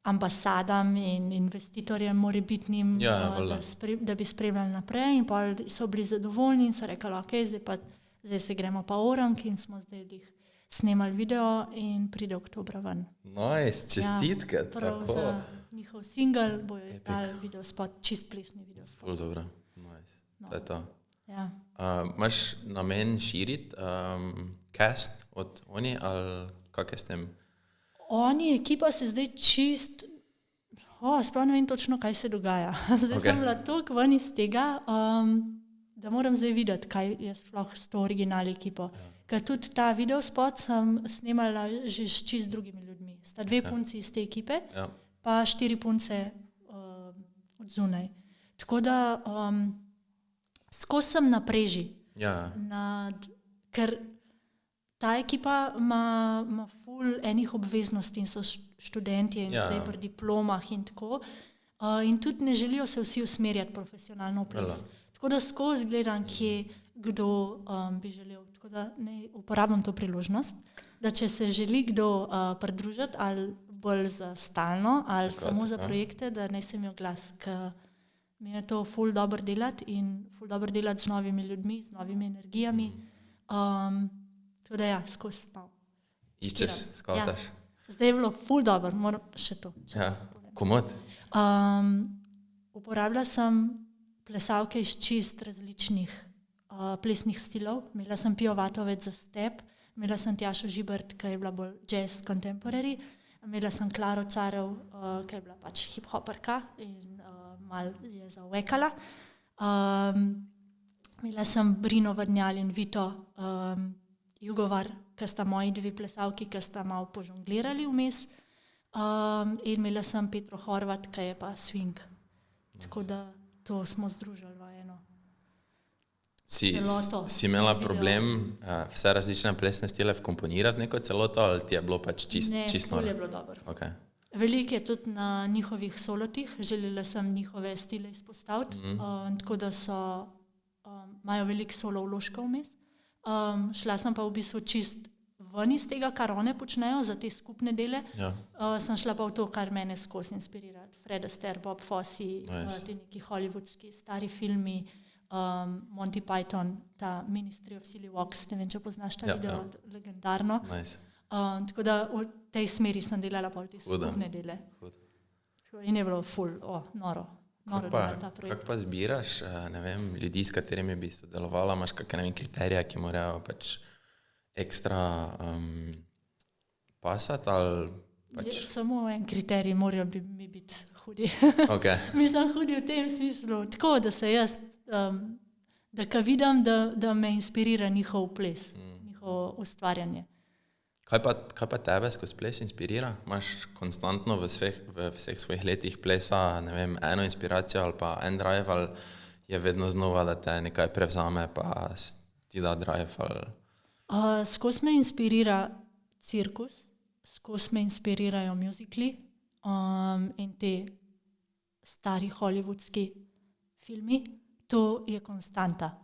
ambasadam in investitorjem morebitnim, da bi spremljali naprej in pa so bili zadovoljni in so rekli, ok, zdaj se gremo pa orang in smo zdaj snemali video in pride oktobra ven. Nice, čestitke. Prav tako. Za njihov single bojo izdali videospot, čist plesni videospot. Ful dobro, nice, to je to. Ja. Imaš namen širiti cast od oni ali kak je s tem? Oni, ekipa se zdaj čist, sploh ne vem točno, kaj se dogaja. Zdaj sem bila toliko ven iz tega, da moram zdaj videti, kaj je sploh s to original ekipo. Ker tudi ta videospot sem snemala že s čist drugimi ljudmi. Sta 2 punci iz te ekipe, pa 4 punce od zunaj. Tako da skozi sem na preži. Ja. Ker ta ekipa ima ful enih obveznosti in so študentje in zdaj pri diplomah in tako. In tudi ne želijo se vsi usmerjati profesionalno v ples. Tako da skozi gledam, kje kdo bi želel. Tako da ne uporabljam to priložnost, da če se želi kdo pridružiti ali bolj za stalno ali samo za projekte, da naj se mi oglas, ker mi je to ful dobro delati in ful dobro delati z novimi ljudmi, z novimi energijami. Tako da ja, skozi malo. Iščeš, skavtaš. Ja. Zdaj je bilo ful dobro, moram še to. Komod? Uporabljala sem plesalke iz čist različnih plesnih stilov. Imela sem Pio Vatovec za step, imela sem Tjašo Žibert, ki je bila bolj jazz contemporary, imela sem Klaro Carev, ki je bila pač hip-hoperka in malo je zavekala. Imela sem Brino Vadnjal in Vito Jugovar, ki sta moji dve plesalki, ki sta malo požonglirali vmes. In imela sem Petro Horvat, ki je pa swing. Tako da to smo združili v eno. Si imela problem vse različne plesne stile vkomponirati neko celoto ali ti je bilo pač čisto noro? Ne, ful je bilo dobro. Okay. Veliko je tudi na njihovih solotih, želela sem njihove stile izpostaviti, tako da imajo veliko solo vložkov vmes. Šla sem pa v bistvu čist ven iz tega, kar one počnejo za te skupne dele. Sem šla pa v to, kar mene skozi inspirira. Fred Astaire, Bob Fosse, ti neki hollywoodski stari filmi, Monty Python, ta Ministry of Silly Walks, ne vem, če poznaš ta video, legendarno. Tako da v tej smeri sem delala pa v te skupne dele. In je bilo ful, noro. Kako pa zbiraš, ne vem, ljudi, s katerimi bi sodelovala, imaš kakšne, ne vem, kriterije, ki morajo pač ekstra pasati ali pač? Samo en kriterij, morajo mi biti hudi. Okay. Mislim hudi v tem smislu, tako da se jaz, da ka vidim, da me inspirira njihov ples, njihovo ustvarjanje. Kaj pa tebe skozi ples inspirira? Imaš konstantno v vseh svojih letih plesa, ne vem, eno inspiracijo ali pa en drive, ali je vedno znova, da te nekaj prevzame pa ti da drive? Skozi me inspirira cirkus, skozi me inspirirajo musicali in te stari hollywoodski filmi. To je konstanta.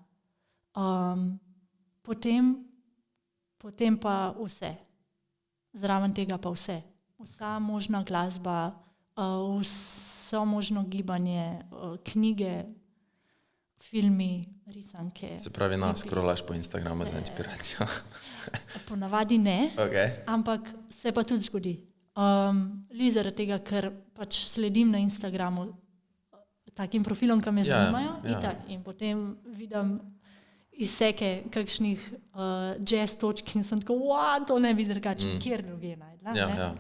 Potem pa vse. Zraven tega pa vse. Vsa možna glasba, vso možno gibanje, knjige, filmi, risanke. Se pravi, scrollaš po Instagramu za inspiracijo? Ponavadi ne, okay. Ampak se pa tudi zgodi. Zaradi tega, ker pač sledim na Instagramu takim profilom, ki me zanimajo, in potem vidim izseke kakšnih jazz točk in sem tako, to ne bi drugače kjer druge najdla.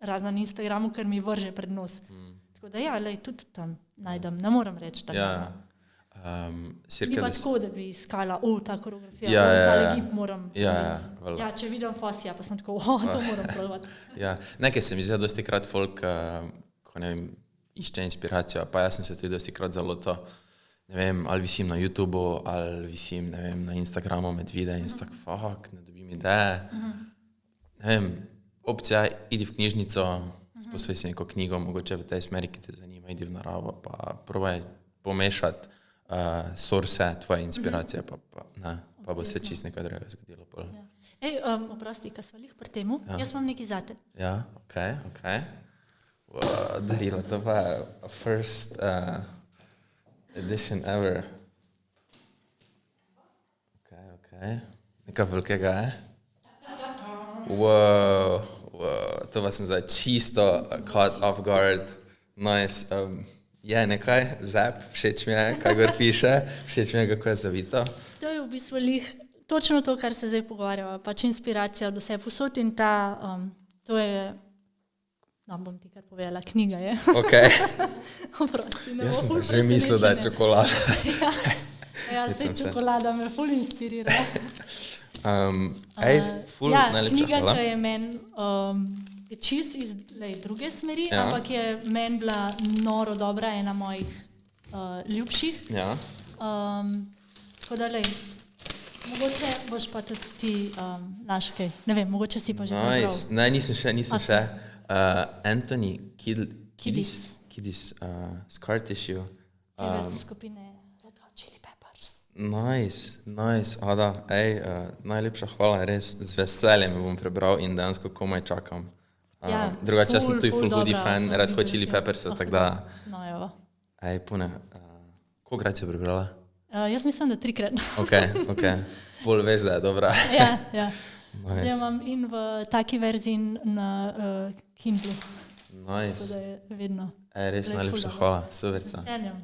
Razen na Instagramu, ker mi vrže pred nos. Tako da tudi tam najdem, ne moram reči, da ni pa tako, da bi iskala, ta koreografija, tale gib moram. Če vidim Fossija, pa sem tako, to moram probati. Nekaj se mi zdi, dosti krat folk, ko ne vem, išče inspiracijo, pa jaz sem se tudi dosti krat zalotil, ne vem, ali visim na YouTubeu, ali visim, ne vem, na Instagramu med videa in tako, ne dobim ideje. Ne vem, opcija, idi v knjižnico, posvej si neko knjigo, mogoče v tej smeri, ki te zanima, idi v naravo, pa probaj pomešati source tvoje inspiracije, pa bo se čist nekaj drugega zgodilo. Oprosti, kaj sva lih pri temu, jaz imam nekaj zate. Okay. Darilo, to pa je first edition ever. Okay. Nekaj velikega, Wow, to pa sem zdaj čisto caught off guard. Nice. Je nekaj, zap, všeč mi je, kaj gor piše, všeč mi je, kako je zavito. To je v bistvu lih točno to, kar se zdaj pogovarjava, pač inspiracija od vse posod in to je, bom ti kar povedala, knjiga je. Ok. Jaz sem pa že mislil, da je čokolada. Zdaj čokolada me ful inspirira. Najlepša hvala. Knjiga, ki je meni čist iz druge smeri, ampak je meni bila noro dobra, ena mojih ljubših. Tako da, lej, mogoče boš pa tudi ti naš kaj. Ne vem, mogoče si pa že Nice. Ne, nisem še. Anthony Kiddis, Scar Tissue. Pevec skupine Red Hot Chili Peppers. Nice. Da, najlepša hvala, res z veseljem bom prebral in dejansko komaj čakam. Drugače, jaz sem tudi full hoodie fan Red Hot Chili Peppers, tako da... No, evo. Pune, kolikrat si prebrala? Jaz mislim, da 3-krat. Ok. Bolj veš, da je dobra. Ja. Nice. Zdaj imam in v taki verziji na Kindle. Nice. Tako da je vedno. Res najlepša hvala, superca. Veseljem.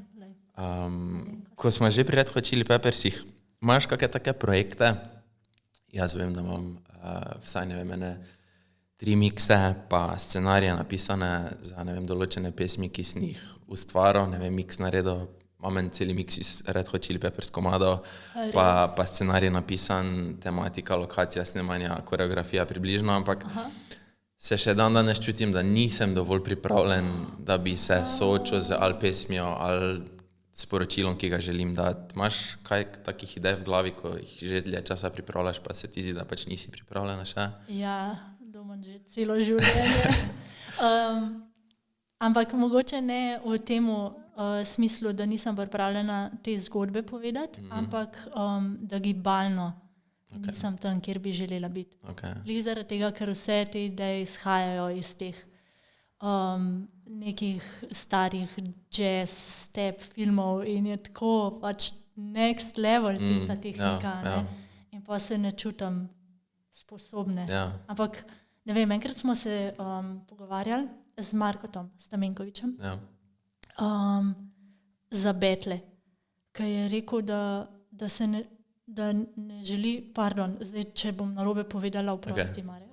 Ko smo že pri Red Hot Chili Peppersih, imaš kakšne take projekte? Jaz vem, da imam vsaj, ne vem, 3 mikse, pa scenarije napisane za, ne vem, določene pesmi, ki sem jih ustvaril, ne vem, miks naredil, imam en celi miks iz Red Hot Chili Peppers komadov, pa scenarij napisan, tematika, lokacija snemanja, koreografija približno, ampak se še danes čutim, da nisem dovolj pripravljen, da bi se soočil z ali pesmijo, ali sporočilom, ki ga želim dati. Imaš kaj takih idej v glavi, ko jih že dlje časa pripravljaš, pa se ti zdi, da pač nisi pripravljena še? Ja, doma že celo življenje. Ampak mogoče ne v tem smislu, da nisem pripravljena te zgodbe povedati, ampak da gibalno nisem tam, kjer bi želela biti. Lih zaradi tega, ker vse te ideje izhajajo iz teh nekih starih jazz, step filmov in je tako pač next level tista tehnika. In pa se ne čutim sposobne. Ampak, ne vem, enkrat smo se pogovarjali z Markotom Stamenkovičem za betle, ki je rekel, da se ne želi, zdaj, če bom narobe povedala, oprosti Mare,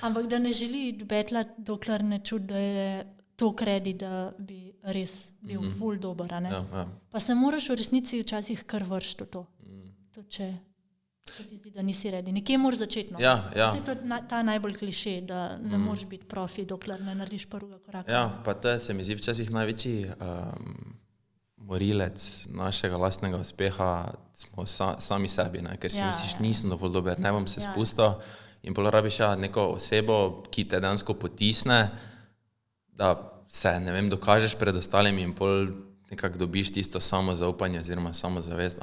ampak da ne želi betla, dokler ne čuti, da je to kredi, da bi res bil ful dober. Pa se moraš v resnici včasih kar vršiti v to. To, če se ti zdi, da nisi redi. Nekje moraš začeti. Vse to je ta najbolj kliše, da ne moreš biti profi, dokler ne narediš prvega koraka. Ja, pa to je, se mi zdi, včasih največji morilec našega lastnega uspeha smo sami sebi, ker si misliš, nisem dovolj dober, ne bom se spustil in pol rabiš neko osebo, ki te dejansko potisne, da se, ne vem, dokažeš pred ostalimi in pol nekako dobiš tisto samozaupanje oziroma samozavest,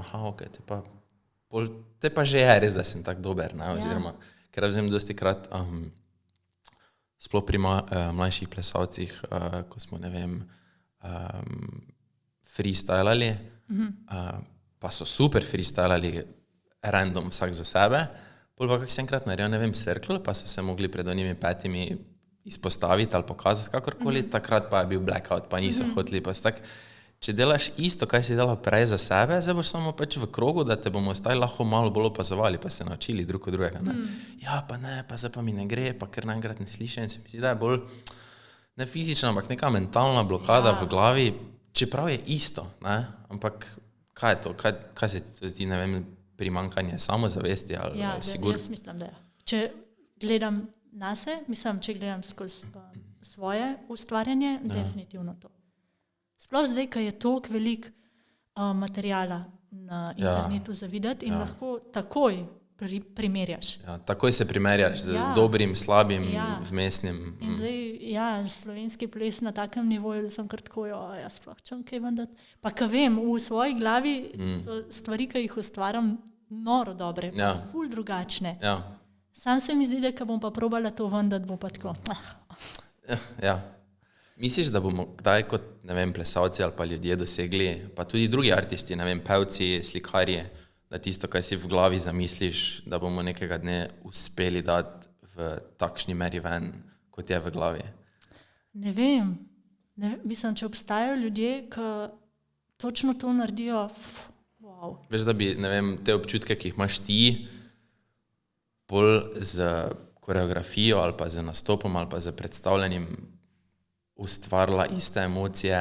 te pa že je res, da sem tak dober, oziroma, ker razumem dosti krat, sploh pri mlajših plesalcih, ko smo, ne vem, freestylali, pa so super freestylali random vsak za sebe, pol pa kak se enkrat naredil, ne vem, circle, pa so se mogli pred onimi 5 izpostaviti ali pokazati kakorkoli, takrat pa je bil blackout, pa niso hoteli, pa se tak, če delaš isto, kaj si delal prej za sebe, zdaj boš samo pač v krogu, da te bomo ostali lahko malo bolj opazovali, pa se naučili drug od drugega, ne. Ja, pa ne, pa zdaj pa mi ne gre, pa ker naenkrat ne slišim, se mi zdi, da je bolj, ne fizična, ampak neka mentalna blokada v glavi, čeprav je isto, ne, ampak kaj je to, kaj se ti zdi, ne vem, primanjkanje samozavesti ali sigurno? Jaz mislim, da je. Če gledam nase, če gledam skozi svoje ustvarjanje, definitivno to. Sploh zdaj, ko je toliko veliko materijala na internetu za videti in lahko takoj primerjaš. Takoj se primerjaš z dobrim, slabim, vmesnim. In zdaj, slovenski ples na takem nivoju, da sem kar tako, jaz sploh čem kaj vendati. Pa ko vem, v svoji glavi so stvari, ki jih ustvaram, noro dobre, pa ful drugačne. Sam se mi zdi, da ko bom pa probala to vendati, bo pa tako. Misliš, da bomo kdaj kot, ne vem, plesalci ali pa ljudje dosegli, pa tudi drugi artisti, ne vem, pevci, slikarji, da tisto, kaj si v glavi zamisliš, da bomo nekega dne uspeli dati v takšni meri ven, kot je v glavi? Ne vem. Mislim, če obstajajo ljudje, ki točno to naredijo, wow. Veš, da bi, ne vem, te občutke, ki jih imaš ti, bolj z koreografijo ali pa z nastopom ali pa z predstavljanjem ustvarila iste emocije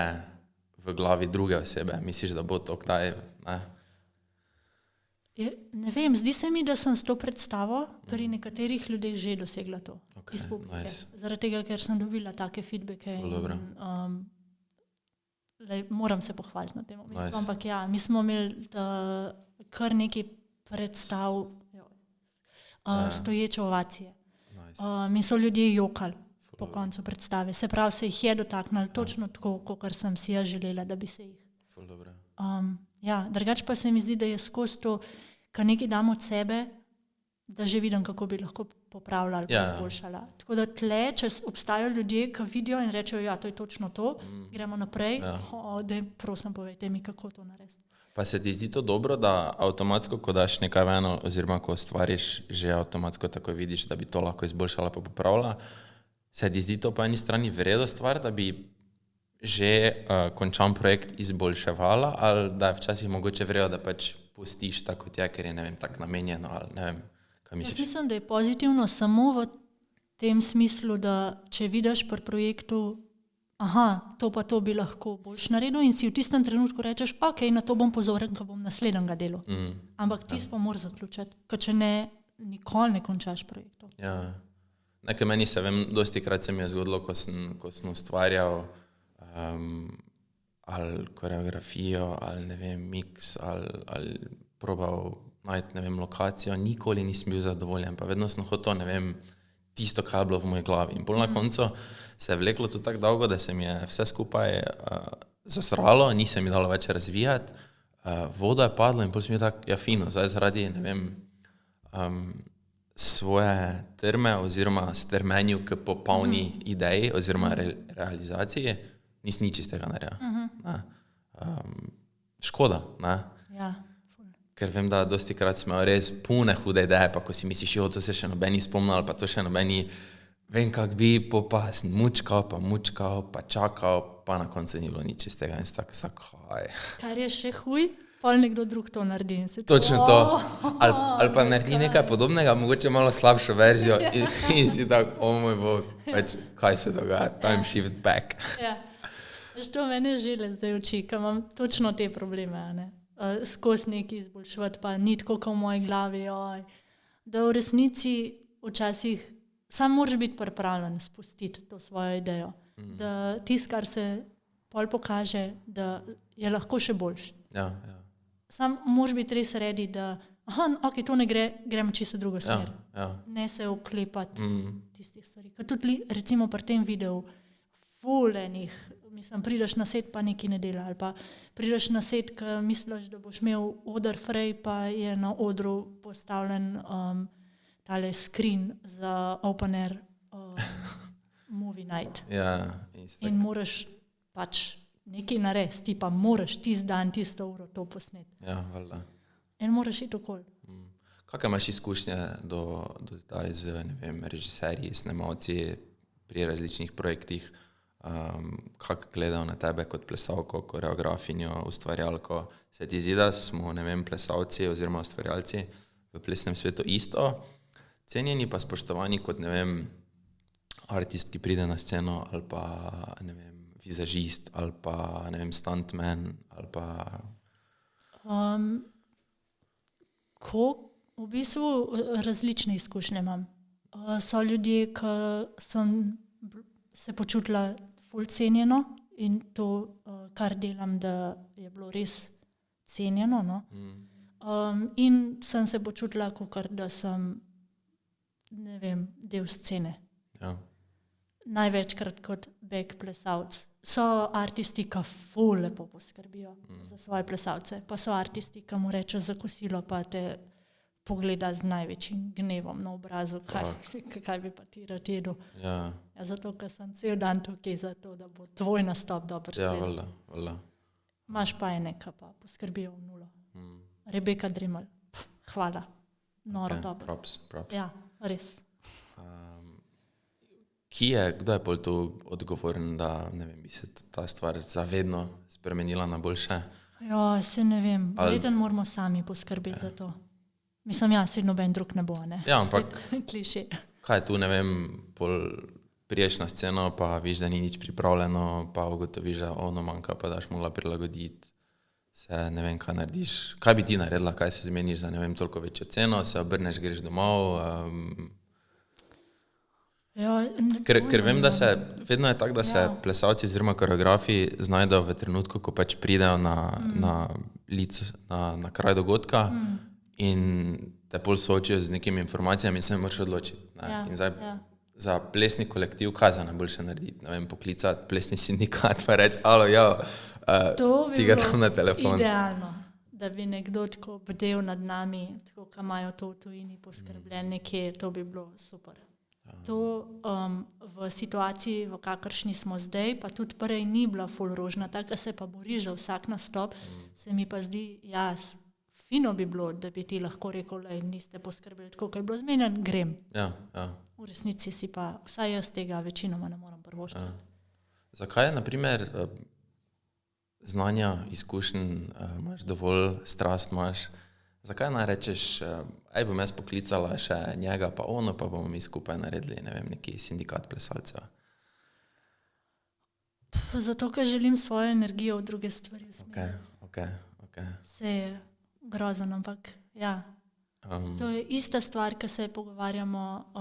v glavi druge osebe. Misliš, da bo to kdaj, ne? Ne vem, zdi se mi, da sem s to predstavo pri nekaterih ljudeh že dosegla to. Iz publike. Zaradi tega, ker sem dobila take feedbacke. Moram se pohvaliti na tem. Ampak mi smo imeli kar nekaj predstav, stoječe ovacije. Mi so ljudje jokali po koncu predstave. Se pravi, se jih je dotaknilo točno tako, kot sem si jaz želela, da bi se jih. Drugače pa se mi zdi, da je skozi to, kar nekaj dam od sebe, da že vidim, kako bi lahko popravila ali pa izboljšala. Tako da tle, če obstajajo ljudje, ki vidijo in rečejo, ja, to je točno to, gremo naprej, daj, prosim, povejte mi, kako to narediti. Pa se ti zdi to dobro, da avtomatsko, ko daš nekaj ven, oziroma ko stvariš, že avtomatsko tako vidiš, da bi to lahko izboljšala pa popravila, se ti zdi to po eni strani vredna stvar, da bi že končan projekt izboljševala, ali da je včasih mogoče vredno, da pač pustiš tako kot je, ker je, ne vem, tako namenjeno, ali ne vem, kaj misliš? Jaz mislim, da je pozitivno samo v tem smislu, da če vidiš pri projektu, to pa to bi lahko boljš naredil in si v tistem trenutku rečeš, ok, na to bom pozoren, ko bom naslednjega delu. Ampak ti pa moraš zaključiti, ker če ne, nikoli ne končaš projektov. Ja. Nekaj meni se vem, dosti krat se mi je zgodilo, ko sem ustvarjal ali koreografijo, ali ne vem, mix, ali probal najti, ne vem, lokacijo, nikoli nisem bil zadovoljen, pa vedno sem hotel, ne vem, tisto, kaj je bilo v moji glavi. In pol na koncu se je vleklo to tako dolgo, da se mi je vse skupaj zasralo, nisem mi dalo več razvijati, voda je padla in pol sem bil tako, ja fino, zdaj zaradi, ne vem, svoje trme oziroma strmenju k popolni ideji oziroma realizaciji, nisem nič iz tega naredil. Škoda, ne? Ja. Ker vem, da dosti krat smo res pune hude ideje, pa ko si misliš, jo, to se še nobeni spomnil, ali pa to še nobeni, vem kak bi, pa sem mučkal, pa čakal, pa na koncu ni bilo nič iz tega in tako kaj. Kar je še huj, pol nekdo drug to naredi. Točno to. Ali pa naredi nekaj podobnega, mogoče malo slabšo verzijo in si tako, moj bog, pač, kaj se dogaja, time shift back. Ja. Veš, to mene žele zdaj oči, ker imam točno te probleme, ne? Skozi nekaj izboljševati, pa ni tako v moji glavi, da v resnici včasih sam moraš biti pripravljen spustiti to svojo idejo, da tisto, kar se pol pokaže, da je lahko še boljš. Ja. Sam moraš biti res ready, da ok, to ne gre, gremo čisto drugo smer. Ne se oklepati tistih stvari. Ker tudi recimo pri tem videu fulejnih, mislim, prideš na set, pa nekaj ne dela, ali pa prideš na set, ki misliš, da boš imel oder frej, pa je na odru postavljen tale screen za open air movie night. Ja, in moraš pač nekaj narediti, ti pa moraš tisti dan, tisto uro to posneti. Ja, valjda. In moraš iti okoli. Kakšne imaš izkušnje do zdaj z, ne vem, režiserji, snemalci pri različnih projektih? Kako gledajo na tebe kot plesalko, koreografinjo, ustvarjalko? Se ti zdi, da smo, ne vem, plesalci oziroma ustvarjalci v plesnem svetu isto cenjeni, pa spoštovani kot, ne vem, artist, ki pride na sceno, ali pa, ne vem, vizažist, ali pa, ne vem, stuntman, ali pa... V bistvu različne izkušnje imam. So ljudje, ki sem se počutila ful cenjeno in to, kar delam, da je bilo res cenjeno. No? In sem se počutila, kakor da sem, ne vem, del scene. Ja. Največkrat kot back plesalc. So artisti, ki ful lepo poskrbijo za svoje plesalce, pa so artisti, ki mu reče za kosilo, pa te pogleda z največjim gnevom na obrazu, kaj bi pa ti rad jedel. Ja. Zato, ker sem cel dan tukaj zato, da bo tvoj nastop dobro sledil. Ja, valjda. Imaš pa ene, ki pa poskrbijo v nulo. Rebeka Dremelj, hvala. Noro dobro. Props. Ja, res. Kdo je pol tu odgovoren, da, ne vem, bi se ta stvar zavedno spremenila na boljše? Ja, se ne vem. Verjetno moramo sami poskrbeti za to. Mislim, se noben drug ne bo, ne? Ja, ampak kliše. Kaj je tu, ne vem, pol priješ na sceno, pa viš, da ni nič pripravljeno, pa ugotoviš, da ono manjka, pa daš mogla prilagoditi se, ne vem, kaj narediš. Kaj bi ti naredila, kaj se zmeniš za, ne vem, toliko večjo ceno, se obrneš, greš domov? Ker vem, da se, vedno je tako, da se plesalci oziroma koreografi znajdejo v trenutku, ko pač pridejo na licu na kraj dogodka in te pol soočijo z nekimi informacijami in se moraš odločiti. Ja, In zdaj ja. za plesni kolektiv, kaj za najboljše narediti? Ne vem, poklicati plesni sindikat pa reči, alo, To bi ti ga bilo tam na telefon. idealno, da bi nekdo tako bdel nad nami, tako kot imajo to v tujini poskrbljen nekje, to bi bilo super. To v situaciji, v kakršni smo zdaj, pa tudi prej ni bila ful rožna, tako se pa boriš za vsak nastop, se mi pa zdi, fino bi bilo, da bi ti lahko rekel, da niste poskrbeli tako, kot je bilo zmenjen, grem. Ja. V resnici si pa, vsaj jaz tega večinoma ne morem privoščiti. Zakaj je, na primer, znanja, izkušenj, imaš dovolj, strast imaš, zakaj ne rečeš, bom jaz poklicala še njega, pa ono, pa bomo mi skupaj naredili, ne vem, neki sindikat plesalcev. Zato, ker želim svojo energijo v druge stvari usmeriti. Okay. Se je grozen, ampak ja. To je ista stvar, ki se pogovarjamo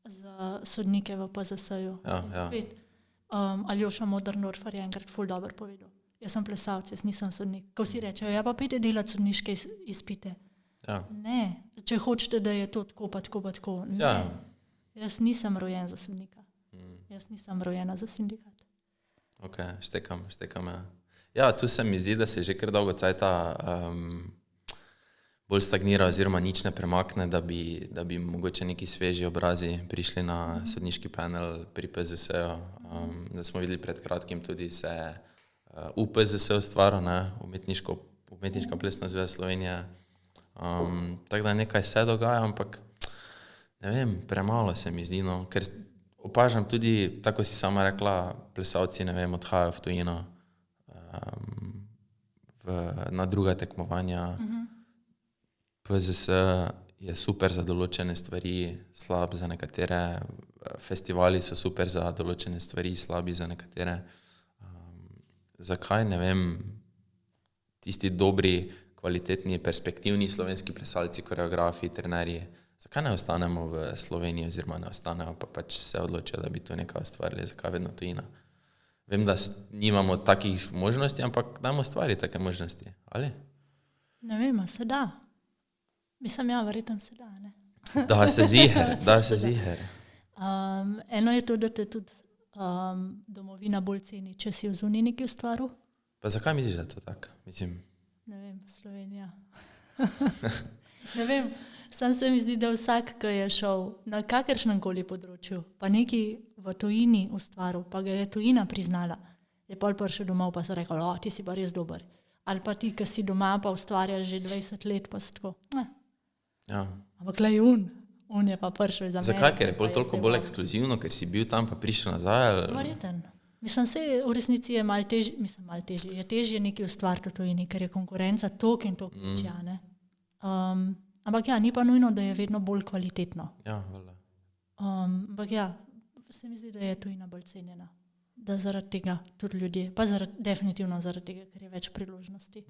za sodnike v PZS-ju. Ja. Aljoša Moderndorfer je enkrat ful dobro povedal. Jaz sem plesalec, jaz nisem sodnik. Ko vsi rečejo, ja pa pejte delati sodniške izpite. Ja. Ne, če hočete, da je to tako pa tako. Ne. Ja. Jaz nisem rojen za sodnika. Jaz nisem rojena za sindikat. Ok, štekam, ja. Ja, tu se mi zdi, da se že kar dolgo cajta bolj stagnira oziroma nič ne premakne, da bi mogoče neki sveži obrazi prišli na sodniški panel pri PZS-ju. Da smo videli pred kratkim tudi se v PZS-ju stvaril, Umetniška plesna zveza Slovenije. Tako da nekaj se dogaja, ampak ne vem, premalo se mi zdi, no, ker opažam tudi, tako si sama rekla, plesalci, ne vem, odhajajo v tujino na druga tekmovanja. PZS je super za določene stvari, slab za nekatere, festivali so super za določene stvari, slabi za nekatere. Zakaj, ne vem, tisti dobri, kvalitetni, perspektivni slovenski plesalci, koreografi, trenerji, zakaj ne ostanemo v Sloveniji oziroma ne ostanejo, pa pač se odločijo, da bi tu nekaj ustvarili, zakaj vedno tujina. Vem, da nimamo takih možnosti, ampak dajmo stvari take možnosti, ali? Ne vem, a se da. Mislim, verjetno se da, ne? Da se ziher. Eno je to, da te tudi domovina bolj ceni, če si v zuniji nekaj ustvaril. Pa zakaj misliš, da je to tako? Ne vem, Slovenija. Ne vem, sam se mi zdi, da vsak, ki je šel na kakršnem koli področju, pa nekaj v tujini ustvaril, pa ga je tujina priznala, je pol prišel domov, pa so rekli, ti si pa res dober. Ali pa ti, ki si doma, pa ustvarjaš že 20 let, pa si tako, Ja. Ampak le on je pa prišel za mene. Zakaj? Ker je toliko bolj ekskluzivno, ker si bil tam pa prišel nazaj? Verjeten. Mislim, v resnici je malo težje, je težje nekaj ustvariti v tujini, ker je konkurenca toliko in toliko večja, ne. Ampak ni pa nujno, da je vedno bolj kvalitetno. Ja, valjda. Ampak se mi zdi, da je tujina bolj cenjena. Da zaradi tega tudi ljudje, pa definitivno zaradi tega, ker je več priložnosti.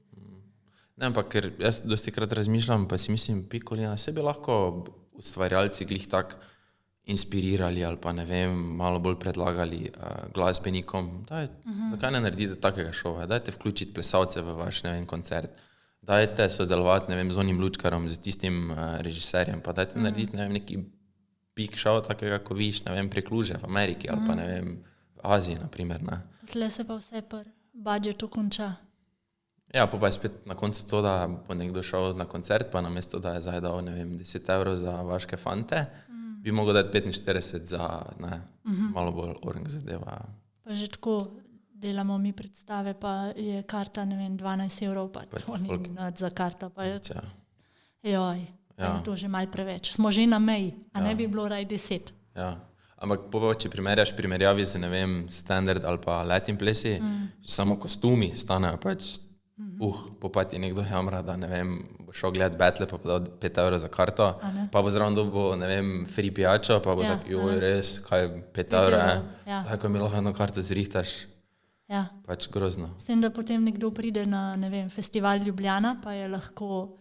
Ne, ampak ker jaz dosti krat razmišljam, pa si mislim, pikolina, se bi lahko ustvarjalci glih tak inspirirali ali pa ne vem, malo bolj predlagali glasbenikom. Zakaj ne naredite takega šova? Dajte vključiti plesalce v vaš, ne vem, koncert. Dajte sodelovati, ne vem, z onim lučkarom, z tistim režiserjem, pa dajte narediti, ne vem, neki big show takega, ko viš, ne vem, prekluže v Ameriki ali pa ne vem, v Aziji, na primer, ne. Tle se pa vse budžetu konča. Ja, pa je spet na koncu to, da bo nekdo šel na koncert, pa namesto, da je zdaj dal, ne vem, 10 € za vaške fante, bi mogel dati 45 za, malo bolj orang zadeva. Pa že tako delamo mi predstave, pa je karta, ne vem, 12 €, pa to ni nad za karto, pa je je to že malo preveč. Smo že na meji, a ne bi bilo raj 10. Ja. Ampak če primerjaš primerjavi z, ne vem, standard ali pa Latin plesi, samo kostumi stanejo pač popati nekdo jamra, da ne vem, bo šel gledati battle, pa dal 5 € za karto, pa bo zraven dobil, ne vem, free pijačo, pa bo tako, res, kaj 5 €, tako mi lahko eno karto zrihtaš, pač grozno. S tem, da potem nekdo pride na, ne vem, festival Ljubljana, pa je lahko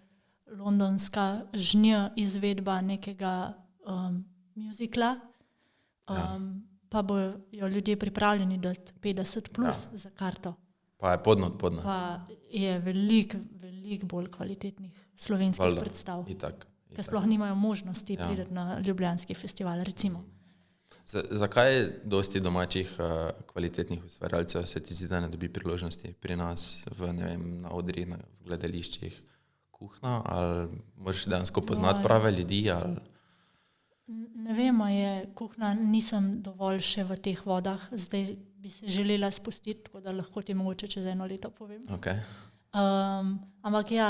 londonska žnja izvedba nekega musicala, pa bojo ljudje pripravljeni dati 50 plus za karto. Pa je podno. Pa je veliko bolj kvalitetnih slovenskih Valjda, predstav, itak. ki sploh nimajo možnosti priti na Ljubljanski festival, recimo. Zakaj dosti domačih kvalitetnih ustvarjalcev se ti zdi, da ne dobi priložnosti pri nas na odrih, v gledališčih, kuhna, ali moraš dejansko poznati prave ljudi, ali... Ne vem, je kuhna, nisem dovolj še v teh vodah, zdaj bi se želela spustiti, tako da lahko ti mogoče čez 1 leto povem. Okay. Ampak ja,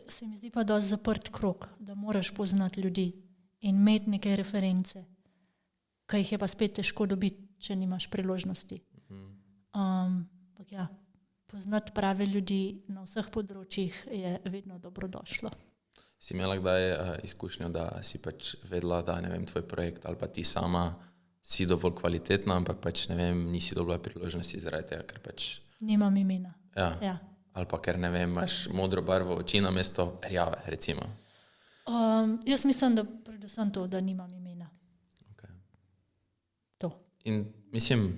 se mi zdi pa dosti zaprt krog, da moraš poznati ljudi in imeti neke reference, ki jih je pa spet težko dobiti, če nimaš priložnosti. Ampak ja, poznati prave ljudi na vseh področjih je vedno dobrodošlo. Si imela kdaj izkušnjo, da si pač vedela, da tvoj projekt ali pa ti sama si dovolj kvalitetna, ampak pač nisi dobila priložnosti zaradi tega, ker pač... Nimam imena. Ja. Ali pa ker imaš modro barvo oči na mesto rjave, recimo. Jaz mislim, da predvsem to, da nimam imena. Okay. To. In mislim,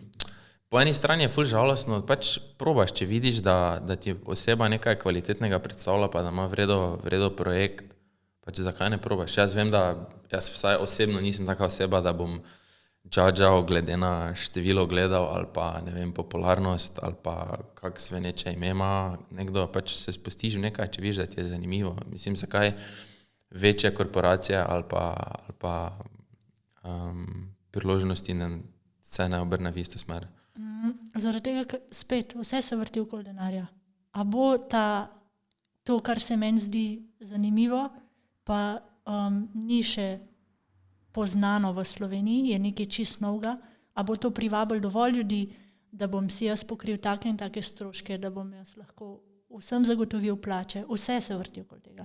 po eni strani je ful žalostno, pač probaš, če vidiš, da ti oseba nekaj kvalitetnega predstavlja, pa da ima vredo projekt, pač zakaj ne probaš? Jaz vem, da jaz vsaj osebno nisem taka oseba, da bom judgeal glede na število gledal ali pa, popularnost ali pa kak sveneče ime ima nekdo, pač se spustiš v nekaj, če vidiš, da ti je zanimivo. Mislim, zakaj večje korporacije ali pa priložnosti se ne obrne v isto smer. Zaradi tega, ker spet vse se vrti okoli denarja. A bo to, kar se meni zdi zanimivo, pa ni še poznano v Sloveniji, je nekaj čist novega, a bo to privabilo dovolj ljudi, da bom si jaz pokril take in take stroške, da bom jaz lahko vsem zagotovil plače, vse se vrti okoli tega.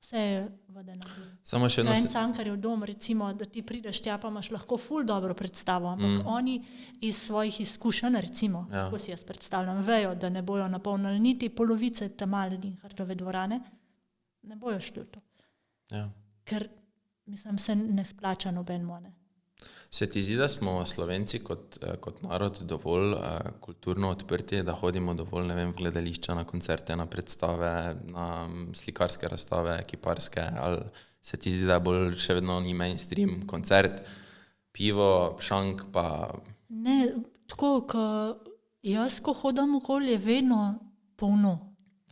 Vse je v denarju. Samo še eno... Cankarjev dom, recimo, da ti prideš tja, pa imaš lahko ful dobro predstavo, ampak oni iz svojih izkušenj, recimo, ko si jaz predstavljam, vejo, da ne bojo napolnili niti polovice te male Linhartove dvorane, ne bojo šli v to. Ja. Ker mislim, se ne splača nobenemu. Se ti zdi, da smo Slovenci kot narod dovolj kulturno odprti, da hodimo dovolj, v gledališča, na koncerte, na predstave, na slikarske razstave, kiparske, ali se ti zdi, da bolj še vedno ni mainstream koncert, pivo, šank, pa... Ne, tako, ko jaz, ko hodim okoli, je vedno polno.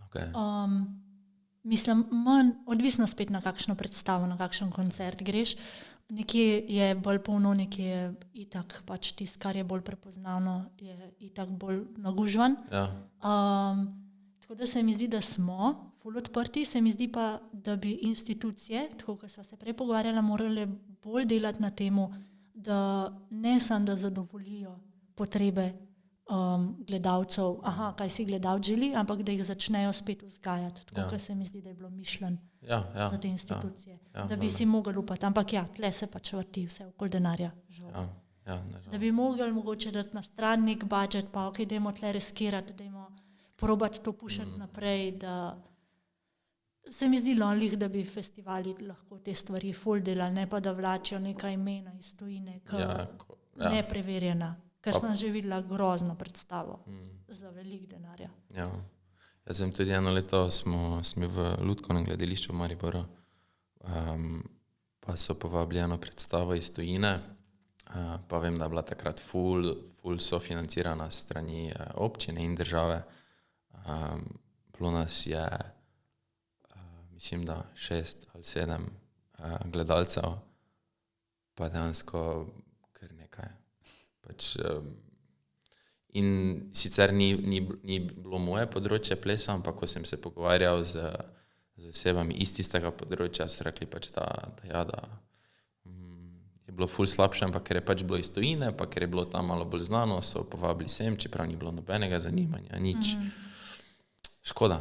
Okay. Mislim, manj, odvisno spet na kakšno predstavo, na kakšen koncert greš, nekje je bolj polno, nekje je itak, pač tisto, kar je bolj prepoznavno, je itak bolj nagužvan. Ja. Tako da se mi zdi, da smo ful odprti, se mi zdi pa, da bi institucije, tako kot sva se prej pogovarjala, morale bolj delati na temu, da ne samo, da zadovoljijo potrebe gledalcev, kaj si gledalec želi, ampak da jih začnejo spet vzgajati, tako kot se mi zdi, da je bilo mišljen za te institucije. Da bi si mogli upati, ampak tle se pač vrti vse okoli denarja. Da bi mogli mogoče dati na stran nek budžet, pa dajmo tle riskirati, dajmo probati to pušati naprej, da se mi zdi lonlih, da bi festivali lahko te stvari ful delali, ne pa da vlačijo neka imena iz tujine, nepreverjena. Ker sem že videla grozno predstavo za veliko denarja. Ja. Jaz sem tudi eno leto, smo v Lutkovnem gledališču v Mariboru, pa so povabili eno predstavo iz tujine, pa vem, da je bila takrat ful sofinancirana strani občine in države. Bilo nas je, mislim, da 6 ali 7 gledalcev, pa dejansko kar nekaj. In sicer ni bilo moje področje plesa, ampak ko sem se pogovarjal z osebami iz tistega področja, so rekli da je bilo ful slabše, ampak ker je pač bilo iz tujine, pa ker je bilo tam malo bolj znano, so povabili sem, čeprav ni bilo nobenega zanimanja, nič. Škoda,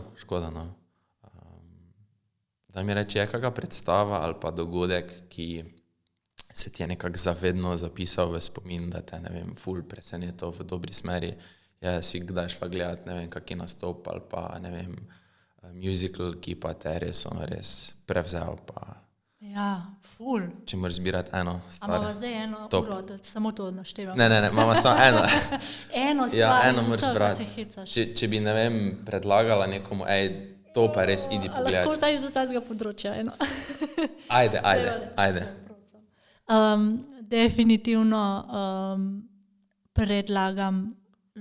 no. Da mi reči, je kakšna predstava ali pa dogodek, ki se ti je nekako zavedno zapisal v spomin, da te, ful presenetil v dobri smeri. Si kdaj šla gledati, kak je nastop ali pa, musical, ki pa te res prevzel, pa Ja, ful. Če moraš zbirati eno stvar. Ampak zdaj eno Top. uro, da samo to naštevam. Ne, imamo samo eno. Eno stvar, Ja, eno za moraš vsega brati. se hecaš. Če bi, ne vem, predlagala nekomu, to pa res idi Lahko pogledati. vsaj iz vsega področja eno. Ajde. Definitivno predlagam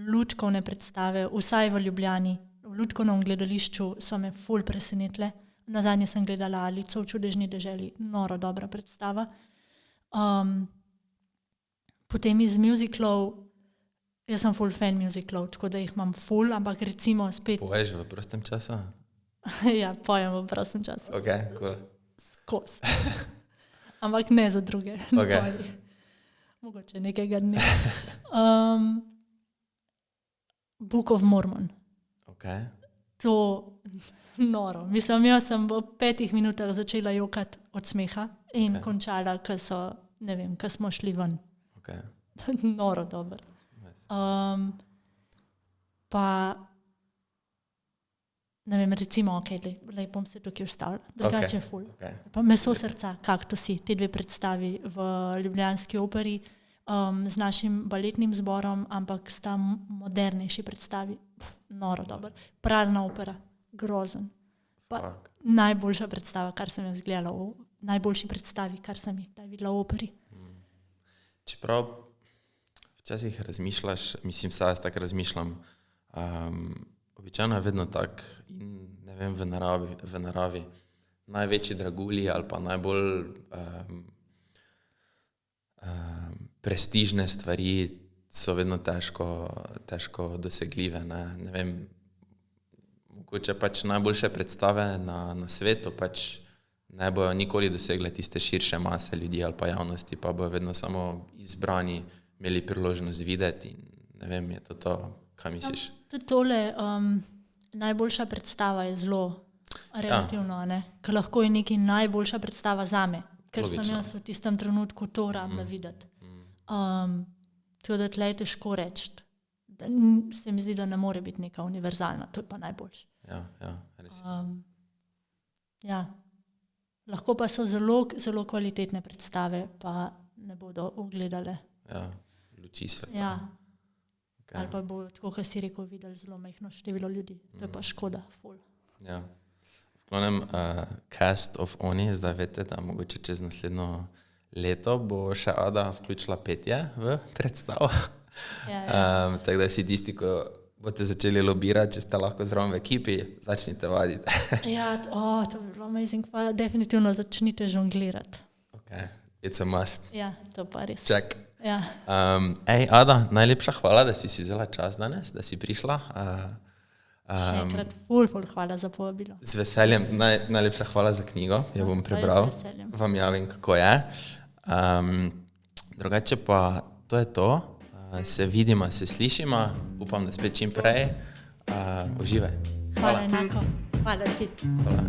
lutkovne predstave, vsaj v Ljubljani. V lutkovnem gledališču so me ful presenetile. Nazadnje sem gledala Alico v čudežni deželi, noro dobra predstava. Potem iz musicalov, jaz sem ful fan musicalov, tako da jih imam ful, ampak recimo spet, Poveš v prostem času? ja, pojem v prostem času, Ok, cool. skozi. Ampak ne za druge. Ok. nikoli. Mogoče nekega dne. Book of Mormon. Ok. To noro. Mislim, jaz sem v 5 minutah začela jokati od smeha in končala, ko smo šli ven. Ok. Noro dobro. Pa ne vem, recimo, lej bom se tukaj ustavila, drugače je ful. Ok. Pa Meso srca, Kaktusi, te dve predstavi v ljubljanski operi z našim baletnim zborom, ampak sta modernejši predstavi. Noro dobro. Prazna opera, grozen. Pa Fuck. najboljša predstava, kar sem jaz gledala, najboljši predstavi, kar sem jih videla v operi. Čeprav včasih razmišljaš, mislim, vsaj jaz tako razmišljam, običajno je vedno tak in ne vem, v naravi največji dragulji ali pa najbolj prestižne stvari so vedno težko dosegljive. Ne vem, mogoče pač najboljše predstave na svetu pač ne bojo nikoli dosegle tiste širše mase ljudi ali pa javnosti, pa bojo vedno samo izbrani imeli priložnost videti in ne vem, je to, kaj misliš? Tudi tole, najboljša predstava je zelo relativno, ne? Ker lahko je nekaj najboljša predstava zame, ker Logično. sem jaz v tistem trenutku to rabila videti. Tako da tle je težko reči. Se mi zdi, da ne more biti neka univerzalna, to je pa najboljše. Ja, res. Ja. Lahko pa so zelo, zelo kvalitetne predstave, pa ne bodo ugledale. Ja, luči sveta. Ja. Okay. Ali pa bo, tako kot si rekel, videli zelo majhno število ljudi. To je pa škoda, ful. Ja. V glavnem, cast of Oni, zdaj veste, da mogoče čez naslednjo leto bo še Ada vključila petje v predstavo. Ja. Tako da vsi tisti, ko boste začeli lobirati, če ste lahko zraven v ekipi, začnite vaditi. Ja, to bi bilo amazing, pa definitivno začnite žonglirati. Ok, it's a must. Ja, to pa res. Check. Ja. Ada, najlepša hvala, da si vzela čas danes, da si prišla. Še enkrat ful hvala za povabilo. Z veseljem, najlepša hvala za knjigo, jo bom prebral, z veseljem. vam javim, kako je. Drugače pa to je to, se vidimo, se slišimo, upam, da spet čim prej. Uživaj. Hvala enako. Hvala ti. Hvala.